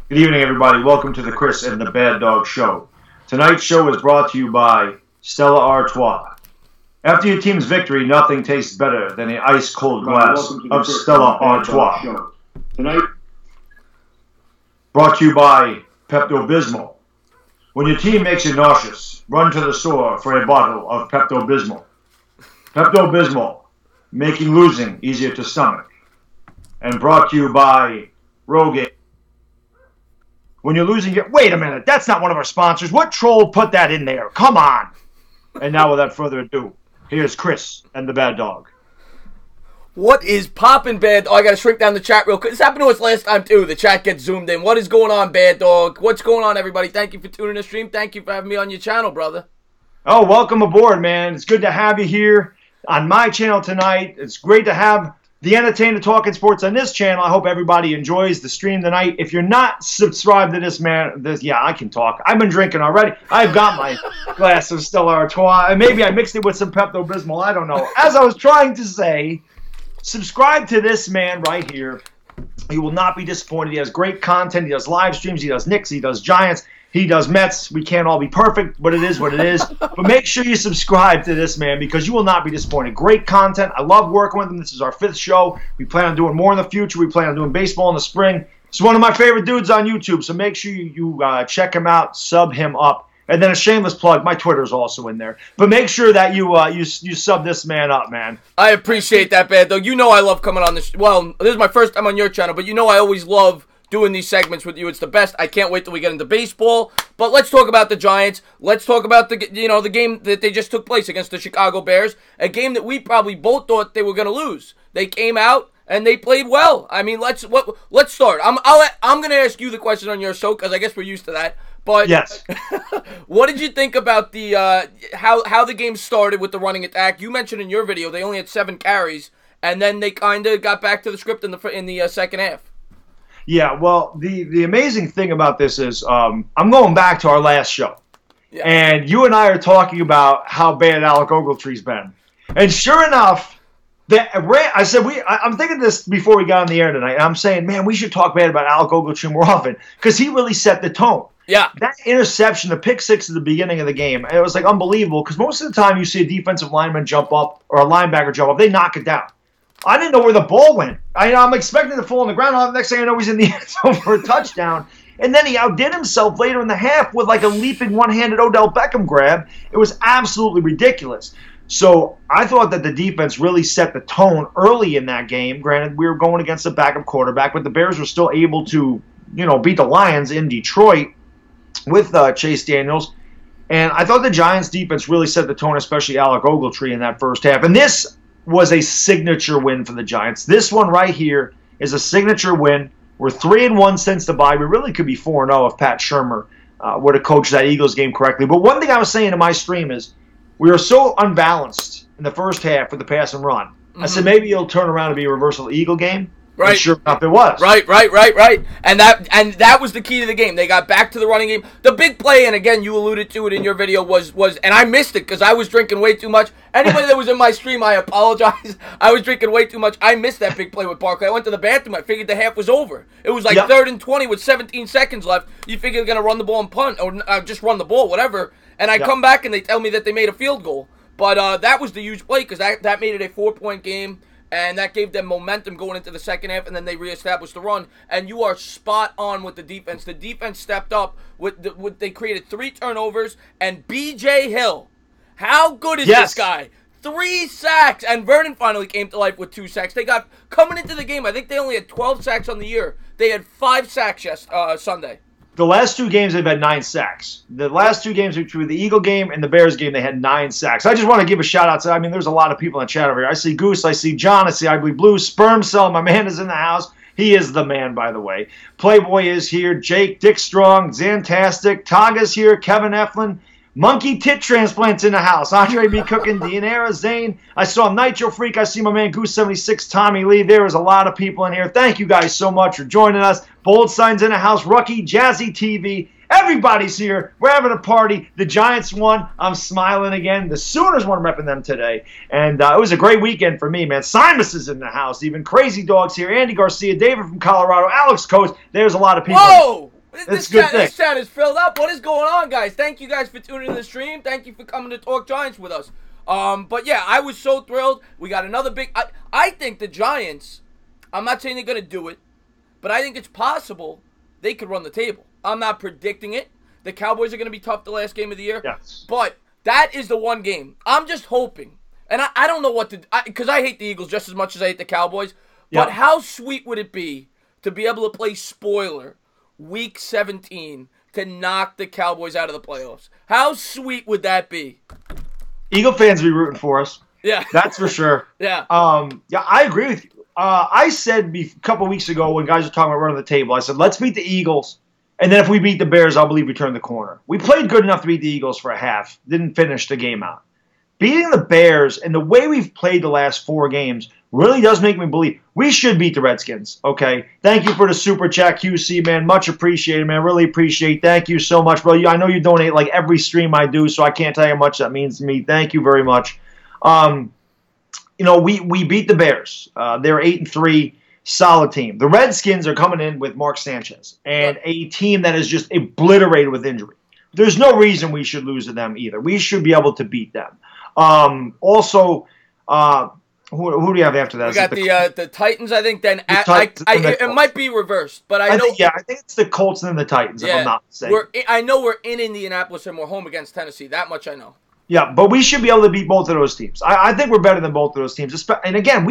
Good evening, everybody. Welcome to the Chris and the Baddog Show. Tonight's show is brought to you by Stella Artois. After your team's victory, nothing tastes better than an ice-cold glass of Stella Artois. Tonight, brought to you by Pepto-Bismol. When your team makes you nauseous, run to the store for a bottle of Pepto-Bismol. Pepto-Bismol, making losing easier to stomach. And brought to you by Rogaine. When you're losing your... Wait a minute, that's not one of our sponsors. What troll put that in there? Come on. And now, without further ado, here's Chris and the Baddog. What is poppin', Bad Dog? I gotta shrink down the chat real quick. This happened to us last time, too. The chat gets zoomed in. What is going on, Bad Dog? What's going on, everybody? Thank you for tuning in the stream. Thank you for having me on your channel, brother. Oh, welcome aboard, man. It's good to have you here on my channel tonight. It's great to have the entertainer talking sports on this channel. I hope everybody enjoys the stream tonight. If you're not subscribed to this, man, yeah, I can talk. I've been drinking already. I've got my glass of Stella Artois, and maybe I mixed it with some Pepto-Bismol. I don't know. As I was trying to say, subscribe to this man right here. You will not be disappointed. He has great content. He does live streams. He does Knicks. He does Giants. He does Mets. We can't all be perfect, but it is what it is. But make sure you subscribe to this man because you will not be disappointed. Great content. I love working with him. This is our 5th show. We plan on doing more in the future. We plan on doing baseball in the spring. He's one of my favorite dudes on YouTube, so make sure you check him out, sub him up. And then a shameless plug, my Twitter's also in there. But make sure that you sub this man up, man. I appreciate that, Bad Dog. You know I love coming on this. Well, this is my first time on your channel, but you know I always love doing these segments with you. It's the best. I can't wait till we get into baseball. But let's talk about the Giants. Let's talk about the game that they just took place against the Chicago Bears. A game that we probably both thought they were going to lose. They came out and they played well. I mean, let's start. I'm going to ask you the question on your show because I guess we're used to that. But yes. What did you think about the how the game started with the running attack? You mentioned in your video they only had 7 carries, and then they kind of got back to the script in the second half. Yeah, well, the amazing thing about this is I'm going back to our last show. Yeah. And you and I are talking about how bad Alec Ogletree's been. And sure enough, I'm thinking this before we got on the air tonight, and I'm saying, man, we should talk bad about Alec Ogletree more often because he really set the tone. Yeah. That interception, the pick 6 at the beginning of the game, it was like unbelievable because most of the time you see a defensive lineman jump up or a linebacker jump up, they knock it down. I didn't know where the ball went. I'm expecting to fall on the ground. The next thing I know, he's in the end zone for a touchdown. And then he outdid himself later in the half with like a leaping one-handed Odell Beckham grab. It was absolutely ridiculous. So I thought that the defense really set the tone early in that game. Granted, we were going against a backup quarterback, but the Bears were still able to, beat the Lions in Detroit with Chase Daniels. And I thought the Giants' defense really set the tone, especially Alec Ogletree in that first half. And this was a signature win for the Giants. This one right here is a signature win. We're 3-1 since the bye. We really could be 4-0 if Pat Shurmur would have coached that Eagles game correctly. But one thing I was saying in my stream is we were so unbalanced in the first half with the pass and run. Mm-hmm. I said maybe it'll turn around to be a reversal Eagle game. Right. And sure enough, it was. Right. And that was the key to the game. They got back to the running game. The big play, and again, you alluded to it in your video, was and I missed it because I was drinking way too much. Anybody that was in my stream, I apologize. I was drinking way too much. I missed that big play with Barkley. I went to the bathroom. I figured the half was over. It was like 3rd and 20 with 17 seconds left. You figure they're going to run the ball and punt or just run the ball, whatever. And I come back and they tell me that they made a field goal. But that was the huge play because that made it a 4-point game. And that gave them momentum going into the second half, and then they reestablished the run. And you are spot on with the defense. The defense stepped up. They created 3 turnovers. And B.J. Hill, how good is this guy? 3 sacks. And Vernon finally came to life with 2 sacks. They got, coming into the game, I think they only had 12 sacks on the year. They had 5 sacks Sunday. The last 2 games, they've had 9 sacks. The last 2 games, between the Eagle game and the Bears game, they had 9 sacks. I just want to give a shout-out to, there's a lot of people in the chat over here. I see Goose, I see John, I see Ugly Blue, Sperm Cell, my man is in the house. He is the man, by the way. Playboy is here, Jake, Dick Strong, Zantastic, Taga's here, Kevin Eflin, Monkey Tit Transplants in the house. Andre B. Cookin, Deanera, Zane. I saw Nitro Freak. I see my man Goose76, Tommy Lee. There is a lot of people in here. Thank you guys so much for joining us. Bold Signs in the house. Rookie, Jazzy TV. Everybody's here. We're having a party. The Giants won. I'm smiling again. The Sooners won, repping them today. And it was a great weekend for me, man. Simus is in the house. Even Crazy Dog's here. Andy Garcia, David from Colorado, Alex Coates. There's a lot of people. Whoa! It's a good thing. This chat is filled up. What is going on, guys? Thank you guys for tuning in the stream. Thank you for coming to talk Giants with us. But yeah, I was so thrilled. We got another big. I think the Giants. I'm not saying they're gonna do it, but I think it's possible they could run the table. I'm not predicting it. The Cowboys are gonna be tough the last game of the year. Yes. But that is the one game. I'm just hoping, and I don't know what to, because I hate the Eagles just as much as I hate the Cowboys. But how sweet would it be to be able to play spoiler Week 17 to knock the Cowboys out of the playoffs? How sweet would that be? Eagle fans will be rooting for us. Yeah. That's for sure. Yeah. Yeah, I agree with you. I said a couple weeks ago when guys were talking about running the table, I said, let's beat the Eagles, and then if we beat the Bears, I'll believe we turn the corner. We played good enough to beat the Eagles for a half. Didn't finish the game out. Beating the Bears and the way we've played the last 4 games really does make me believe we should beat the Redskins. Okay. Thank you for the super chat, QC, man. Much appreciated, man. Really appreciate. Thank you so much, bro. I know you donate like every stream I do, so I can't tell you how much that means to me. Thank you very much. We beat the Bears. They're 8-3, solid team. The Redskins are coming in with Mark Sanchez and a team that is just obliterated with injury. There's no reason we should lose to them either. We should be able to beat them. Also, who do you have after that? We got the Titans, I think. Then it might be reversed, but I know. I think it's the Colts and then the Titans. If I'm not mistaken. I know we're in Indianapolis and we're home against Tennessee. That much I know. Yeah, but we should be able to beat both of those teams. I think we're better than both of those teams. And again,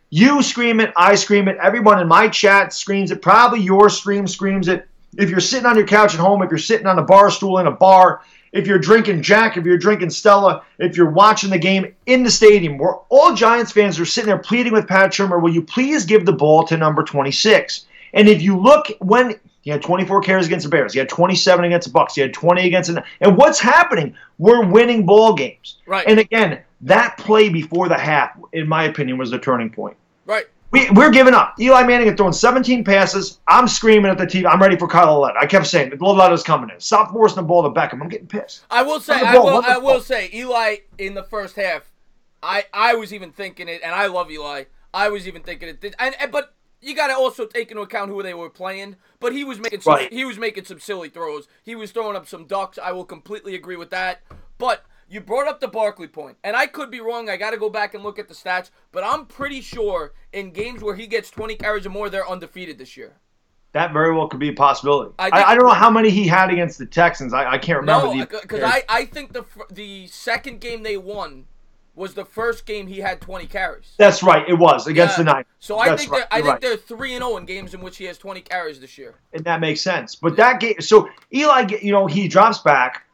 you scream it, I scream it. Everyone in my chat screams it. Probably your stream screams it. If you're sitting on your couch at home, if you're sitting on a bar stool in a bar, if you're drinking Jack, if you're drinking Stella, if you're watching the game in the stadium, where all Giants fans are sitting there pleading with Pat Shermer, will you please give the ball to number 26? And if you look when he had 24 carries against the Bears, he had 27 against the Bucs, he had 20 against and what's happening? We're winning ball games. Right. And again, that play before the half, in my opinion, was the turning point. Right. We're giving up. Eli Manning is throwing 17 passes. I'm screaming at the TV. I'm ready for Kyle Lauletta. I kept saying, Lauletta's coming in. Stop forcing the ball to Beckham. I'm getting pissed. I will say, Eli in the first half, I was even thinking it, and I love Eli. I was even thinking it. But you got to also take into account who they were playing. But he was making some silly throws. He was throwing up some ducks. I will completely agree with that. But you brought up the Barkley point, and I could be wrong. I got to go back and look at the stats, but I'm pretty sure in games where he gets 20 carries or more, they're undefeated this year. That very well could be a possibility. I don't know how many he had against the Texans. I can't remember. No, because I think the second game they won was the first game he had 20 carries. That's right. It was against the Niners. So I think they're 3-0 in games in which he has 20 carries this year. And that makes sense. But that game, so Eli, he drops back.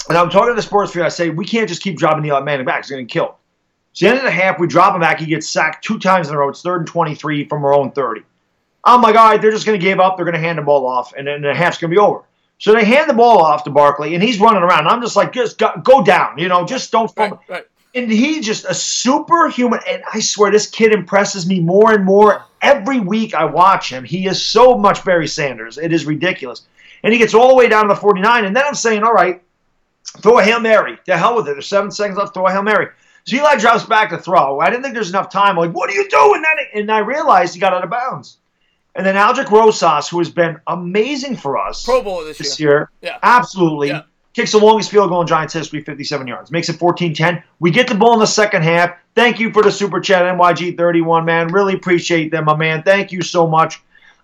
And I'm talking to the sports feed. I say, we can't just keep dropping Eli Manning back. He's going to kill him. So the end of the half, we drop him back. He gets sacked 2 times in a row. It's 3rd and 23 from our own 30. I'm like, all right, they're just going to give up. They're going to hand the ball off, and then the half's going to be over. So they hand the ball off to Barkley, and he's running around. I'm just like, just go down. Just don't fumble. Right. And he's just a superhuman. And I swear, this kid impresses me more and more every week I watch him. He is so much Barry Sanders. It is ridiculous. And he gets all the way down to the 49, and then I'm saying, all right, throw a Hail Mary. To hell with it. There's 7 seconds left. Throw a Hail Mary. So Eli drops back to throw. I didn't think there's enough time. I'm like, what are you doing? And I realized he got out of bounds. And then Aldrick Rosas, who has been amazing for us Pro Bowler this year. Yeah. Absolutely. Yeah. Kicks the longest field goal in Giants history, 57 yards. Makes it 14-10. We get the ball in the second half. Thank you for the super chat, NYG31, man. Really appreciate them, my man. Thank you so much.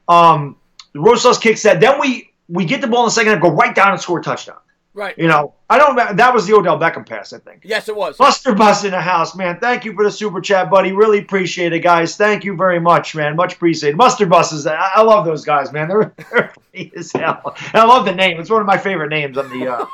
Rosas kicks that. Then we get the ball in the second half, go right down and score a touchdown. Right. That was the Odell Beckham pass, I think. Yes, it was. Buster Bus in the house, man. Thank you for the super chat, buddy. Really appreciate it, guys. Thank you very much, man. Much appreciated. Buster Buses, I love those guys, man. They're funny as hell. And I love the name. It's one of my favorite names on the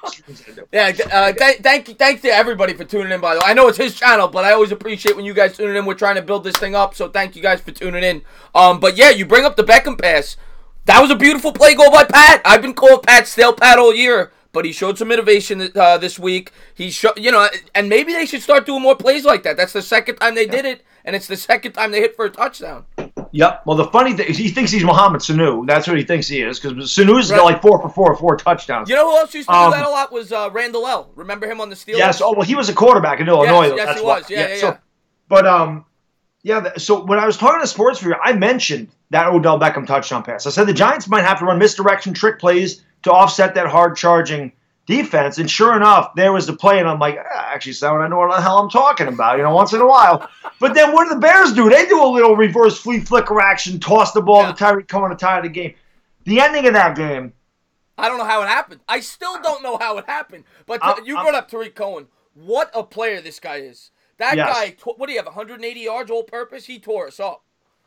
streams I do. Yeah, thanks to everybody for tuning in, by the way. I know it's his channel, but I always appreciate when you guys tune in. We're trying to build this thing up, so thank you guys for tuning in. But yeah, you bring up the Beckham pass. That was a beautiful play goal by Pat. I've been called Stale Pat all year. But he showed some innovation this week. And maybe they should start doing more plays like that. That's the second time they did it, and it's the second time they hit for a touchdown. Yep. Well, the funny thing is he thinks he's Mohamed Sanu. That's what he thinks he is, because Sanu's got like 4 for 4 touchdowns. You know who else used to do that a lot was Randall L. Remember him on the Steelers? Yes. Oh, well, he was a quarterback in Illinois. Yes, he was. Yeah. But Yeah, so when I was talking to Sports View, I mentioned that Odell Beckham touchdown pass. I said the Giants might have to run misdirection trick plays to offset that hard-charging defense. And sure enough, there was the play, and I'm like, actually, Simon, I know what the hell I'm talking about, once in a while. But then what do the Bears do? They do a little reverse flea flicker action, toss the ball to Tyreek Cohen to tie the game. The ending of that game. I don't know how it happened. I still don't know how it happened. But you brought up Tyreek Cohen. What a player this guy is. That guy, what do you have, 180 yards all-purpose? He tore us up.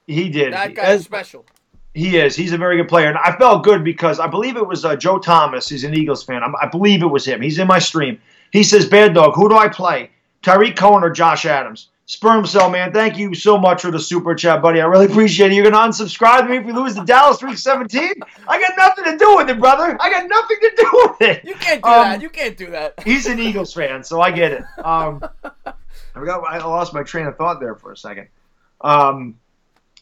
He did. That guy is special. He is. He's a very good player. And I felt good because I believe it was Joe Thomas. He's an Eagles fan. I believe it was him. He's in my stream. He says, Baddog, who do I play? Tyreek Cohen or Josh Adams? Sperm Cell, man, thank you so much for the super chat, buddy. I really appreciate it. You're going to unsubscribe to me if we lose to Dallas 317? I got nothing to do with it, brother. I got nothing to do with it. You can't do that. You can't do that. He's an Eagles fan, so I get it. I lost my train of thought there for a second. That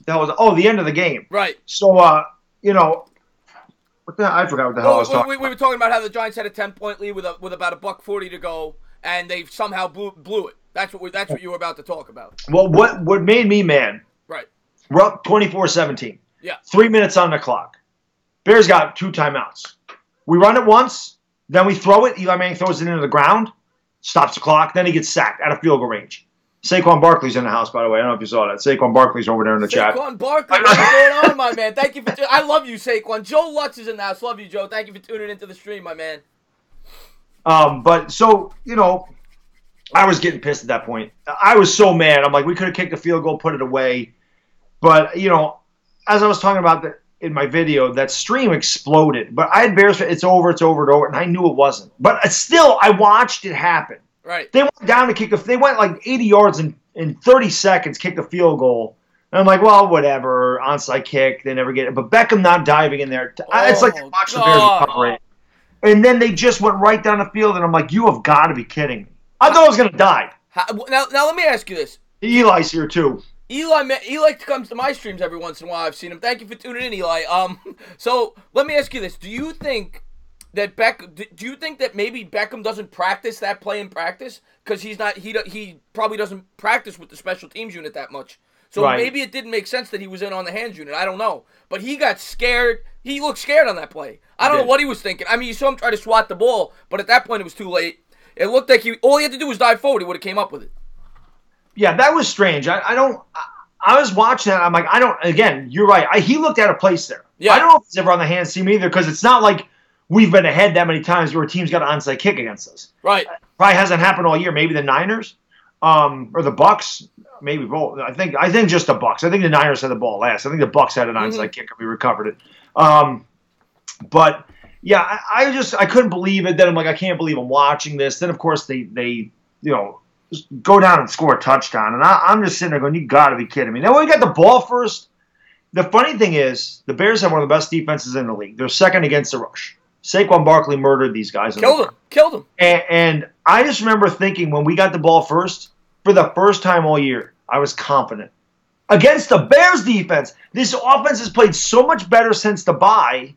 was the end of the game. Right. So what the I forgot what the hell I was talking. We were talking about how the Giants had a 10-point lead with about $1:40 to go, and they somehow blew it. That's what you were about to talk about. Well, what made me mad? Right. We're up 24-17. Yeah. 3 minutes on the clock. Bears got 2 timeouts. We run it once, then we throw it. Eli Manning throws it into the ground, stops the clock, then he gets sacked out of field goal range. Saquon Barkley's in the house, by the way. I don't know if you saw that. Saquon Barkley's over there in the chat. Saquon Barkley, what's going on, my man? Thank you for I love you, Saquon. Joe Lutz is in the house. Love you, Joe. Thank you for tuning into the stream, my man. But so, I was getting pissed at that point. I was so mad. I'm like, we could have kicked a field goal, put it away. But, as I was talking about in my video, that stream exploded. But I had Bears, it's over, and I knew it wasn't. But still, I watched it happen. Right. They went down to they went like 80 yards in 30 seconds, kicked a field goal. And I'm like, well, whatever, onside kick, they never get it. But Beckham not diving in there. It's like they watched the Bears recover it. And then they just went right down the field, and I'm like, you have got to be kidding me. I thought I was going to die. Now let me ask you this. Eli's here, too. Eli comes to my streams every once in a while. I've seen him. Thank you for tuning in, Eli. So let me ask you this. Do you think that maybe Beckham doesn't practice that play in practice because he probably doesn't practice with the special teams unit that much? So maybe it didn't make sense that he was in on the hands unit. I don't know. But he got scared. He looked scared on that play. I don't know what he was thinking. I mean, you saw him try to swat the ball, but at that point it was too late. It looked like all he had to do was dive forward. He would have came up with it. Yeah, that was strange. I was watching that. I'm like, again, you're right. He looked out of place there. Yeah. I don't know if he's ever on the hands team either because it's not like we've been ahead that many times where a team's got an onside kick against us. Right. Probably hasn't happened all year. Maybe the Niners or the Bucks. Maybe both. I think just the Bucks. I think the Niners had the ball last. I think the Bucks had an onside kick and we recovered it. But yeah, I couldn't believe it. Then I'm like, I can't believe I'm watching this. Then of course they just go down and score a touchdown, and I'm just sitting there going, you got to be kidding me. Then when we got the ball first, the funny thing is the Bears have one of the best defenses in the league. They're second against the rush. Saquon Barkley murdered these guys. Killed them. And I just remember thinking when we got the ball first, for the first time all year, I was confident. Against the Bears defense, this offense has played so much better since the bye.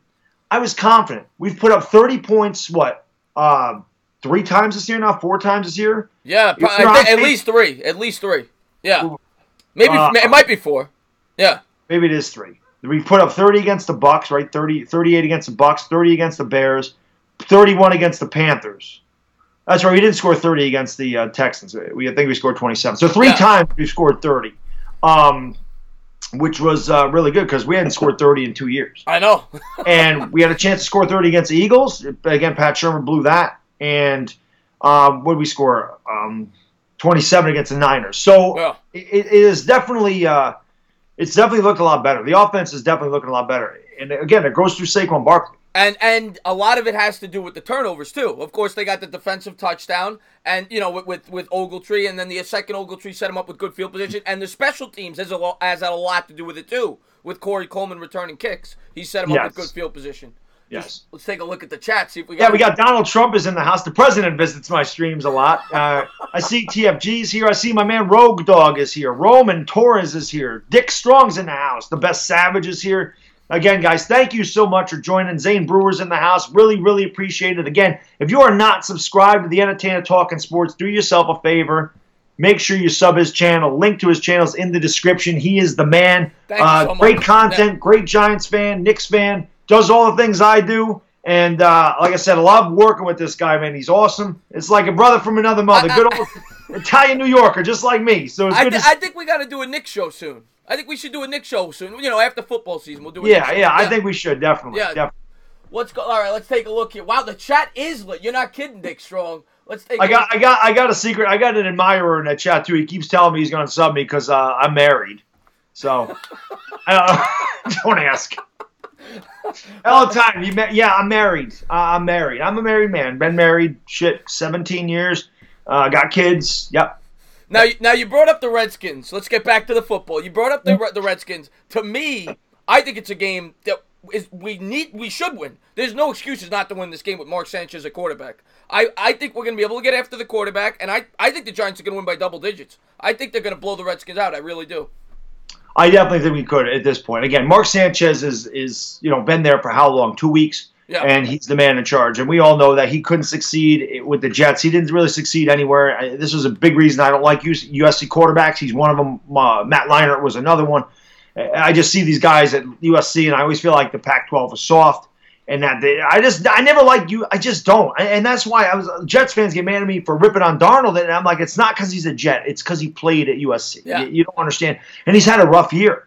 I was confident. We've put up 30 points, 3 times this year now? 4 times this year? Yeah, at least 3. At least 3. Yeah. Maybe it might be 4. Yeah. Maybe it is 3. We put up 30 against the Bucks, right? 38 against the Bucks, 30 against the Bears, 31 against the Panthers. That's right. We didn't score 30 against the Texans. I think we scored 27. So 3 times we scored 30, which was really good because we hadn't scored 30 in 2 years. I know. And we had a chance to score 30 against the Eagles. Again, Pat Shermer blew that. And what did we score? 27 against the Niners. So it is definitely it's definitely looked a lot better. The offense is definitely looking a lot better. And again, it goes through Saquon Barkley. And a lot of it has to do with the turnovers too. Of course, they got the defensive touchdown, and with Ogletree, and then the second Ogletree set him up with good field position, and the special teams has had a lot to do with it too. With Corey Coleman returning kicks, he set him up with good field position. Yes. Let's take a look at the chat. See if we got. Yeah, we got Donald Trump is in the house. The president visits my streams a lot. I see TFG's here. I see my man Rogue Dog is here. Roman Torres is here. Dick Strong's in the house. The Best Savage is here. Again, guys, thank you so much for joining. Zane Brewer's in the house. Really, really appreciate it. Again, if you are not subscribed to the Entertainer Talking Sports, do yourself a favor. Make sure you sub his channel. Link to his channel is in the description. He is the man. Thank you so great much. content, great Giants fan, Knicks fan, does all the things I do. And like I said, I love working with this guy, man. He's awesome. It's like a brother from another mother. Good old Italian New Yorker, just like me. So it's good I think we got to do a Knicks show soon. I think we should do a Knicks show soon. You know, after football season, we'll do a Knicks show. Yeah, I think we should, definitely. Yeah. Definitely. Let's go. All right, let's take a look here. Wow, the chat is lit. You're not kidding, Dick Strong. Let's take. I got a secret. I got an admirer in that chat too. He keeps telling me he's going to sub me because I'm married. So don't ask. All the time. Yeah, I'm married. I'm married. I'm a married man. Been married 17 years. Got kids. Yep. Now you brought up the Redskins. Let's get back to the football. You brought up the Redskins. To me, I think it's a game that we should win. There's no excuses not to win this game with Mark Sanchez at quarterback. I think we're going to be able to get after the quarterback, and I think the Giants are going to win by double digits. I think they're going to blow the Redskins out. I really do. I definitely think we could at this point. Again, Mark Sanchez is been there for how long? 2 weeks? Yeah. And he's the man in charge. And we all know that he couldn't succeed with the Jets. He didn't really succeed anywhere. This was a big reason I don't like USC quarterbacks. He's one of them. Matt Leinart was another one. I just see these guys at USC, and I always feel like the Pac-12 is soft. And that I never liked you. I just don't. And that's why Jets fans get mad at me for ripping on Darnold. And I'm like, it's not because he's a Jet. It's because he played at USC. Yeah. You don't understand. And he's had a rough year.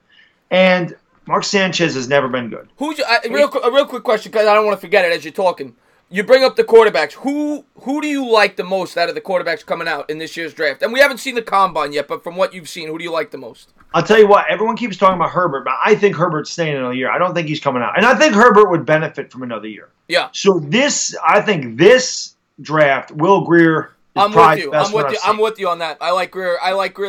And Mark Sanchez has never been good. A real quick question, because I don't want to forget it as you're talking. You bring up the quarterbacks. Who do you like the most out of the quarterbacks coming out in this year's draft? And we haven't seen the combine yet, but from what you've seen, who do you like the most? I'll tell you what, everyone keeps talking about Herbert, but I think Herbert's staying another year. I don't think he's coming out. And I think Herbert would benefit from another year. Yeah. So I think this draft, Will Grier is probably the best one I've seen. I'm with you on that. I like Grier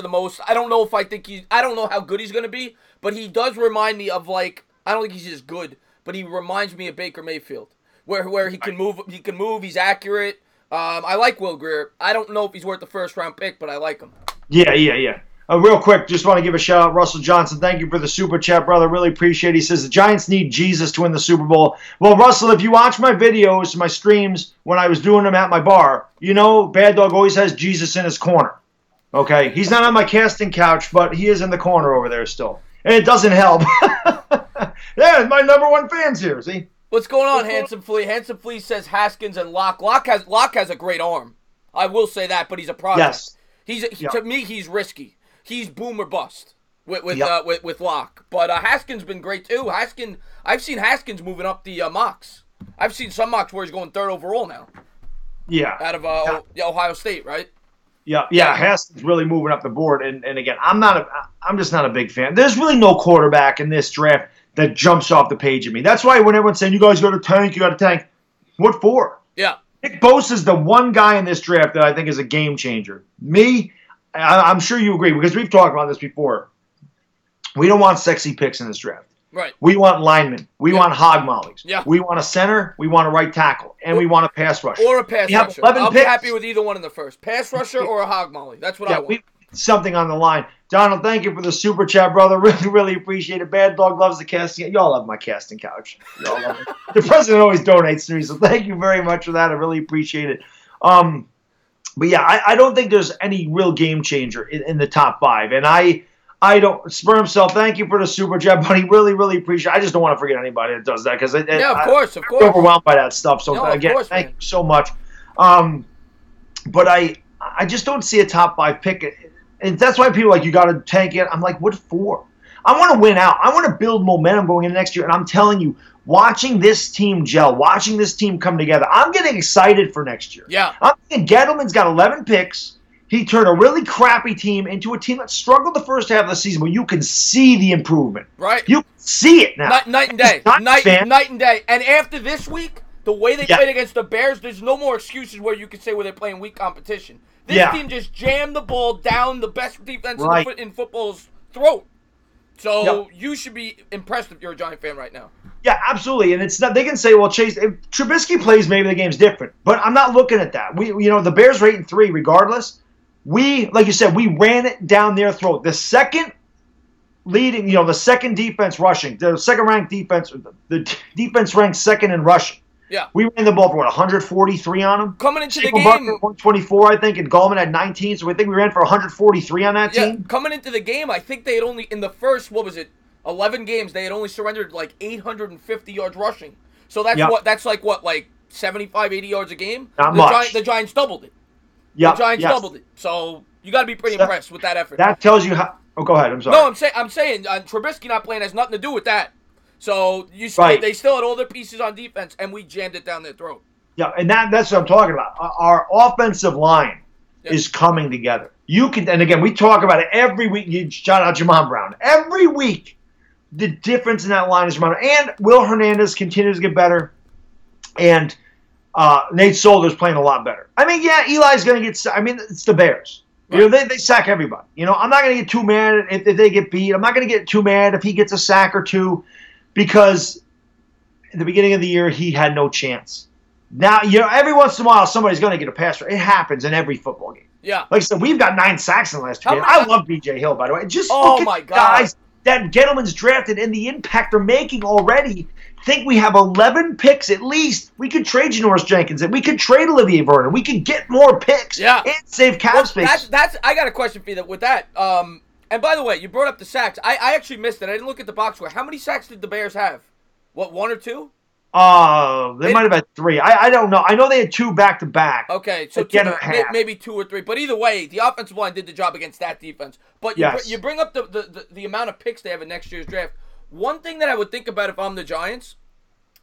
the most. I don't know how good he's going to be, but he does remind me of, like, I don't think he's just good, but he reminds me of Baker Mayfield, where he can move, he's accurate. I like Will Grier. I don't know if he's worth the first round pick, but I like him. Yeah. Real quick, just want to give a shout out, Russell Johnson. Thank you for the super chat, brother. Really appreciate it. He says the Giants need Jesus to win the Super Bowl. Well, Russell, if you watch my videos, my streams, when I was doing them at my bar, Baddog always has Jesus in his corner. Okay? He's not on my casting couch, but he is in the corner over there still. And it doesn't help. Yeah, my number one fans here, see? What's going on, Handsome Flea? Handsome Flea says Haskins and Locke. Locke has a great arm. I will say that, but he's a product. Yes. To me, he's risky. He's boom or bust with Locke. But Haskins been great too. I've seen Haskins moving up the mocks. I've seen some mocks where he's going third overall now. Yeah. Out of Ohio State, right? Yeah. Haskins really moving up the board. And again, I'm just not a big fan. There's really no quarterback in this draft that jumps off the page at me. That's why when everyone's saying you guys got to tank, what for? Yeah. Nick Bosa is the one guy in this draft that I think is a game changer. I'm sure you agree because we've talked about this before. We don't want sexy picks in this draft. Right. We want linemen. We want hog mollies. Yeah. We want a center. We want a right tackle. And we want a pass rusher. Or a pass rusher. I'll be happy with either one in the first. Pass rusher or a hog molly. That's what I want. Something on the line. Donald, thank you for the super chat, brother. Really, really appreciate it. Bad Dog loves the casting. Y'all love my casting couch. Y'all love it. The president always donates to me, so thank you very much for that. I really appreciate it. But yeah, I don't think there's any real game changer in the top five. And I don't, Spur himself, thank you for the super chat, buddy. Really, really appreciate it. I just don't want to forget anybody that does that because of course. I'm overwhelmed by that stuff. So again, thank you so much. But I just don't see a top five pick. And that's why people are like, you got to tank it. I'm like, what for? I want to win out. I want to build momentum going into next year. And I'm telling you, watching this team gel, watching this team come together, I'm getting excited for next year. Yeah. I'm thinking Gettleman's got 11 picks. He turned a really crappy team into a team that struggled the first half of the season, but you can see the improvement. Right. You can see it now. Night and day. Night and day. And after this week, the way they played against the Bears, there's no more excuses where you can say where they're playing weak competition. This team just jammed the ball down the best defense in football's throat. So you should be impressed if you're a Giant fan right now. Yeah, absolutely. And it's not. They can say, well, Chase, if Trubisky plays, maybe the game's different. But I'm not looking at that. The Bears are 8-3 regardless. Like you said, we ran it down their throat. The second leading, the second defense rushing, the second ranked defense, the defense ranked second in rushing. Yeah. We ran the ball for, 143 on them? Coming into the Saquon game. Barkley, 124, I think, and Gallman had 19, so I think we ran for 143 on that team. Coming into the game, I think they had only, in the first, 11 games, they had only surrendered like 850 yards rushing. So that's like 75, 80 yards a game? Not much. The Giants doubled it. Yeah, The Giants doubled it. So you got to be pretty impressed with that effort. That tells you how. Oh, go ahead. I'm sorry. No, I'm saying Trubisky not playing has nothing to do with that. So they still had all their pieces on defense, and we jammed it down their throat. Yeah, and that's what I'm talking about. Our offensive line is coming together. And again, we talk about it every week. You shout out Jamon Brown. Every week, the difference in that line is Jamon. And Will Hernandez continues to get better. And Nate Solder's playing a lot better. I mean, yeah, Eli's going to get. I mean, it's the Bears. Right. You know, they sack everybody. You know, I'm not going to get too mad if they get beat. I'm not going to get too mad if he gets a sack or two, because at the beginning of the year he had no chance. Now, you know, every once in a while somebody's going to get a pass rush. It happens in every football game. Yeah. Like I said, we've got 9 sacks in the last 2 games. I love B.J. Hill, by the way. Just oh look at my the God. guys that Gettleman's drafted and the impact they're making already. Think we have 11 picks at least. We could trade Janoris Jenkins, and we could trade Olivier Vernon. We could get more picks and save cap space. I got a question for you with that. And by the way, you brought up the sacks. I actually missed it. I didn't look at the box score. How many sacks did the Bears have? What, 1 or 2? They might have had 3. I don't know. I know they had 2 back-to-back. Okay, so maybe 2 or 3. But either way, the offensive line did the job against that defense. But you bring up the amount of picks they have in next year's draft. One thing that I would think about if I'm the Giants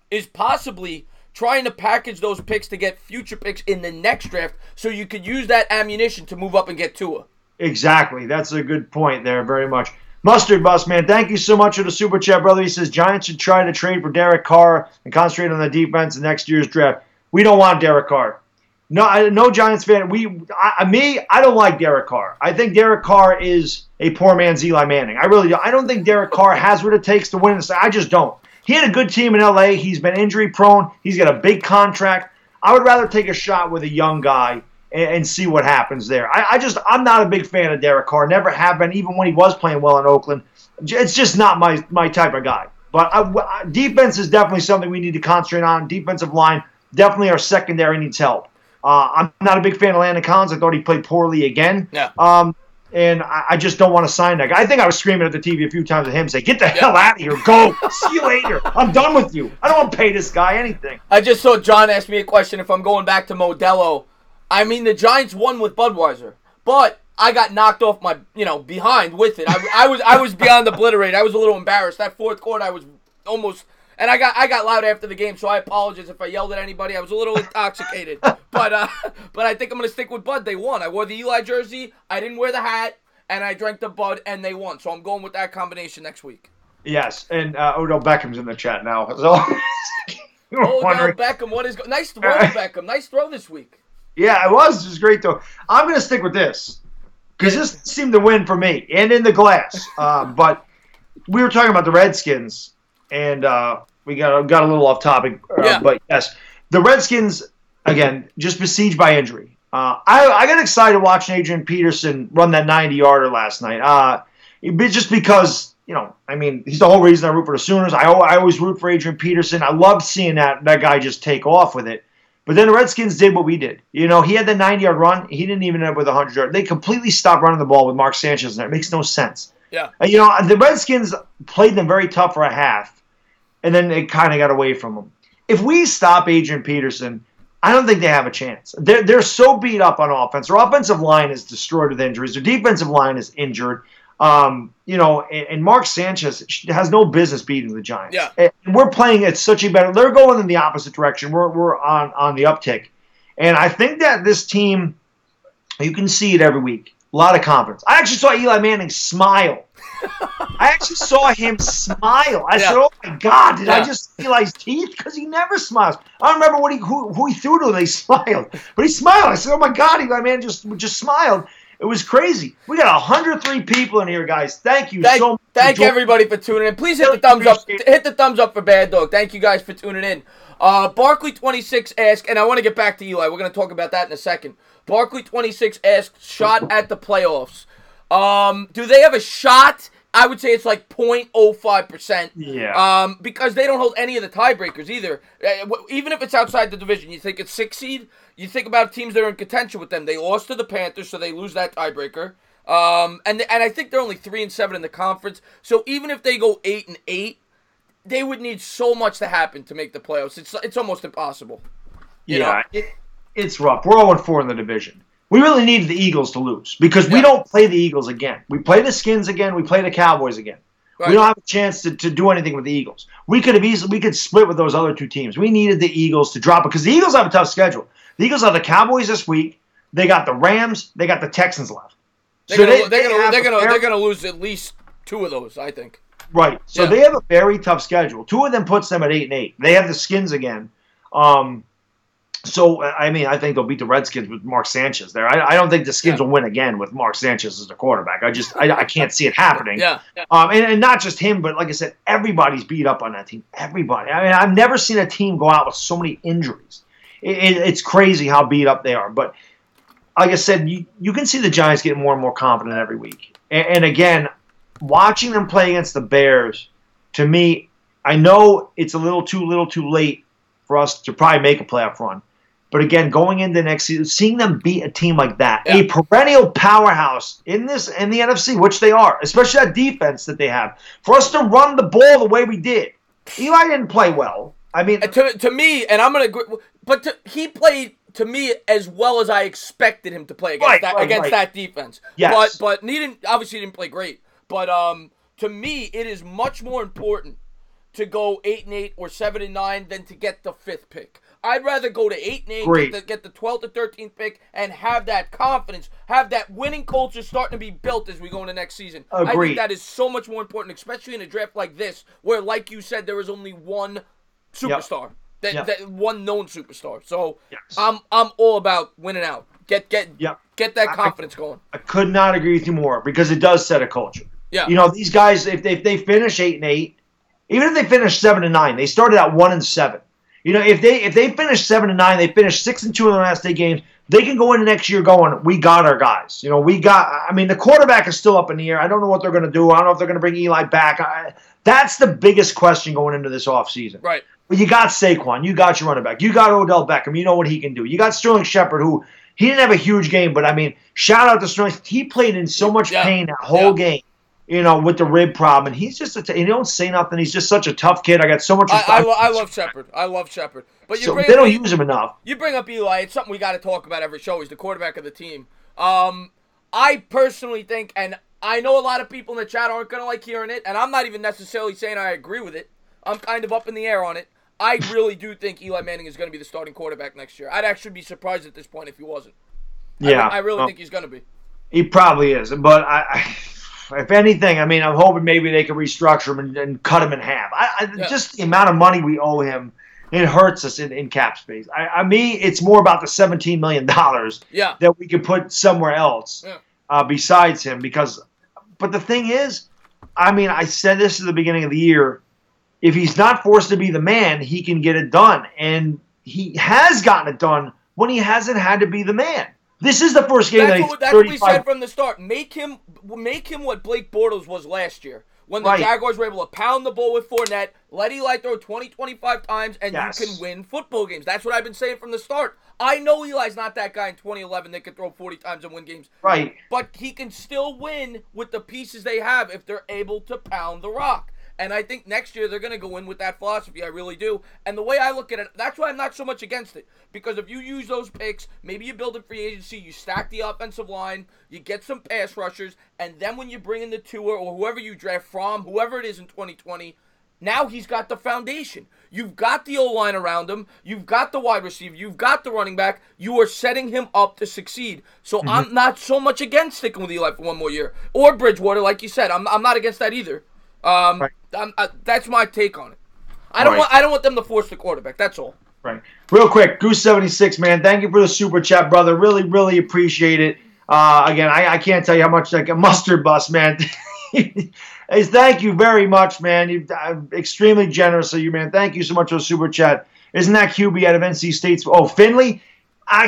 is possibly trying to package those picks to get future picks in the next draft so you could use that ammunition to move up and get Tua. Exactly. That's a good point there, very much. Mustard Bus, man, thank you so much for the Super Chat, brother. He says Giants should try to trade for Derek Carr and concentrate on the defense in next year's draft. We don't want Derek Carr. No Giants fan. I don't like Derek Carr. I think Derek Carr is a poor man's Eli Manning. I really do. I don't think Derek Carr has what it takes to win this. I just don't. He had a good team in L.A. He's been injury prone. He's got a big contract. I would rather take a shot with a young guy and see what happens there. I'm not a big fan of Derek Carr. Never have been, even when he was playing well in Oakland. It's just not my type of guy. But defense is definitely something we need to concentrate on. Defensive line, definitely our secondary needs help. I'm not a big fan of Landon Collins. I thought he played poorly again. Yeah. And I just don't want to sign that guy. I think I was screaming at the TV a few times at him, saying, get the hell out of here. Go. See you later. I'm done with you. I don't want to pay this guy anything. I just saw John ask me a question if I'm going back to Modelo. I mean, the Giants won with Budweiser, but I got knocked off my, behind with it. I was beyond obliterated. I was a little embarrassed. That fourth quarter, I was almost, and I got loud after the game, so I apologize if I yelled at anybody. I was a little intoxicated, but I think I'm gonna stick with Bud. They won. I wore the Eli jersey. I didn't wear the hat, and I drank the Bud, and they won. So I'm going with that combination next week. Yes, and Odell Beckham's in the chat now. So Odell Beckham, nice throw, Beckham. Nice throw this week. Yeah, it was. It was great, though. I'm going to stick with this because this seemed to win for me and in the glass. But we were talking about the Redskins, and we got a little off topic. But, yes, the Redskins, again, just besieged by injury. I got excited watching Adrian Peterson run that 90-yarder last night. Just because, he's the whole reason I root for the Sooners. I always root for Adrian Peterson. I love seeing that guy just take off with it. But then the Redskins did what we did. He had the 90-yard run. He didn't even end up with 100 yards. They completely stopped running the ball with Mark Sanchez in there. It makes no sense. Yeah. And, the Redskins played them very tough for a half, and then it kind of got away from them. If we stop Adrian Peterson, I don't think they have a chance. They're so beat up on offense. Their offensive line is destroyed with injuries. Their defensive line is injured. And Mark Sanchez has no business beating the Giants. Yeah. And we're playing at such a better. They're going in the opposite direction. We're on the uptick, and I think that this team, you can see it every week. A lot of confidence. I actually saw Eli Manning smile. I actually saw him smile. I said, "Oh my God, did I just see Eli's teeth?" Because he never smiles. I don't remember who he threw to when they smiled, but he smiled. I said, "Oh my God, Eli Manning just smiled." It was crazy. We got 103 people in here, guys. Thank you so much. Thank everybody for tuning in. Please hit the thumbs up. Hit the thumbs up for Baddog. Thank you guys for tuning in. Barkley26 asked, and I want to get back to Eli. We're going to talk about that in a second. Barkley26 asked, shot at the playoffs. Do they have a shot I would say it's like 0.05%. Yeah. Because they don't hold any of the tiebreakers either. Even if it's outside the division, you think it's 6 seed. You think about teams that are in contention with them. They lost to the Panthers, so they lose that tiebreaker. And I think they're only 3-7 in the conference. So even if they go 8-8, they would need so much to happen to make the playoffs. It's almost impossible. It's rough. We're 0-4 in the division. We really needed the Eagles to lose because we don't play the Eagles again. We play the Skins again. We play the Cowboys again. Right. We don't have a chance to do anything with the Eagles. We could split with those other two teams. We needed the Eagles to drop it because the Eagles have a tough schedule. The Eagles have the Cowboys this week. They got the Rams. They got the Texans left. They're gonna lose at least 2 of those, I think. Right. So they have a very tough schedule. 2 of them puts them at 8-8. They have the Skins again. So, I mean, I think they'll beat the Redskins with Mark Sanchez there. I don't think the Skins will win again with Mark Sanchez as the quarterback. I can't see it happening. And not just him, but like I said, everybody's beat up on that team. Everybody. I mean, I've never seen a team go out with so many injuries. It's crazy how beat up they are. But like I said, you can see the Giants getting more and more confident every week. And again, watching them play against the Bears, to me, I know it's a little too late for us to probably make a playoff run. But again, going into next season, seeing them beat a team like that, a perennial powerhouse in the NFC, which they are, especially that defense that they have, for us to run the ball the way we did. Eli didn't play well. I mean, to me, and I'm going to agree, but he played to me as well as I expected him to play against that defense. Yes. But he obviously didn't play great. But to me, it is much more important to go 8-8 or 7-9 than to get the 5th pick. I'd rather go to 8-8, get the 12th or 13th pick, and have that confidence, have that winning culture starting to be built as we go into next season. Agreed. I think that is so much more important, especially in a draft like this, where, like you said, there is only one superstar, that one known superstar. So I'm all about winning out. Get that confidence going. I could not agree with you more because it does set a culture. Yeah. You know, these guys, if they finish 8-8, even if they finish 7-9, they started at 1-7. You know, if they finish 7-9, they finish 6-2 in the last 8 games, they can go into next year going, we got our guys. You know, the quarterback is still up in the air. I don't know what they're going to do. I don't know if they're going to bring Eli back. That's the biggest question going into this offseason. Right. But you got Saquon. You got your running back. You got Odell Beckham. You know what he can do. You got Sterling Shepard, who he didn't have a huge game, but, I mean, shout out to Sterling. He played in so much pain that whole game. You know, with the rib problem, and he's just he don't say nothing. He's just such a tough kid. I got so much respect. I love Shepard. I love Shepard. But they don't use him enough. You bring up Eli. It's something we got to talk about every show. He's the quarterback of the team. I personally think, and I know a lot of people in the chat aren't going to like hearing it, and I'm not even necessarily saying I agree with it. I'm kind of up in the air on it. I really do think Eli Manning is going to be the starting quarterback next year. I'd actually be surprised at this point if he wasn't. Yeah, I really think he's going to be. He probably is, but if anything, I mean, I'm hoping maybe they can restructure him and cut him in half. Just the amount of money we owe him, it hurts us in cap space. Me, it's more about the $17 million that we could put somewhere else besides him. But the thing is, I mean, I said this at the beginning of the year, if he's not forced to be the man, he can get it done. And he has gotten it done when he hasn't had to be the man. This is the first game that's what we said from the start. Make him what Blake Bortles was last year. When the Jaguars were able to pound the ball with Fournette, let Eli throw 20, 25 times, and you can win football games. That's what I've been saying from the start. I know Eli's not that guy in 2011 that could throw 40 times and win games. Right. But he can still win with the pieces they have if they're able to pound the rock. And I think next year they're going to go in with that philosophy. I really do. And the way I look at it, that's why I'm not so much against it. Because if you use those picks, maybe you build a free agency, you stack the offensive line, you get some pass rushers, and then when you bring in the Tua or whoever you draft from, whoever it is in 2020, now he's got the foundation. You've got the O-line around him. You've got the wide receiver. You've got the running back. You are setting him up to succeed. So I'm not so much against sticking with Eli for one more year. Or Bridgewater, like you said. I'm not against that either. Right. That's my take on it. I don't want them to force the quarterback. That's all. Right. Real quick, Goose76, man. Thank you for the super chat, brother. Really, really appreciate it. Again, I can't tell you how much like a mustard bus, man. Thank you very much, man. You're extremely generous of you, man. Thank you so much for the super chat. Isn't that QB out of NC State's? Oh, Finley?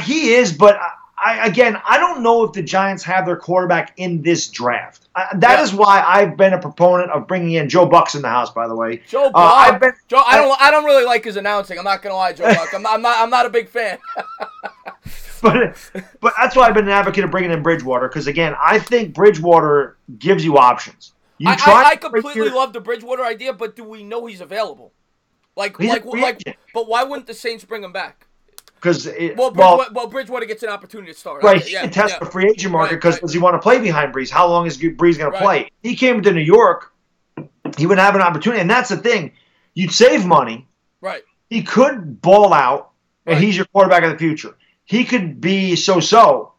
He is, but I don't know if the Giants have their quarterback in this draft. That is why I've been a proponent of bringing in Joe Buck's in the house. By the way, Joe Buck. I don't really like his announcing. I'm not gonna lie, Joe Buck. I'm not a big fan. but that's why I've been an advocate of bringing in Bridgewater, because again, I think Bridgewater gives you options. I completely love the Bridgewater idea, but do we know he's available? But why wouldn't the Saints bring him back? Because Bridgewater gets an opportunity to start. Right, he can test the free agent market because does he want to play behind Breeze? How long is Breeze going to play? He came to New York, he would have an opportunity, and that's the thing. You'd save money. Right. He could ball out, and he's your quarterback of the future. He could be so-so,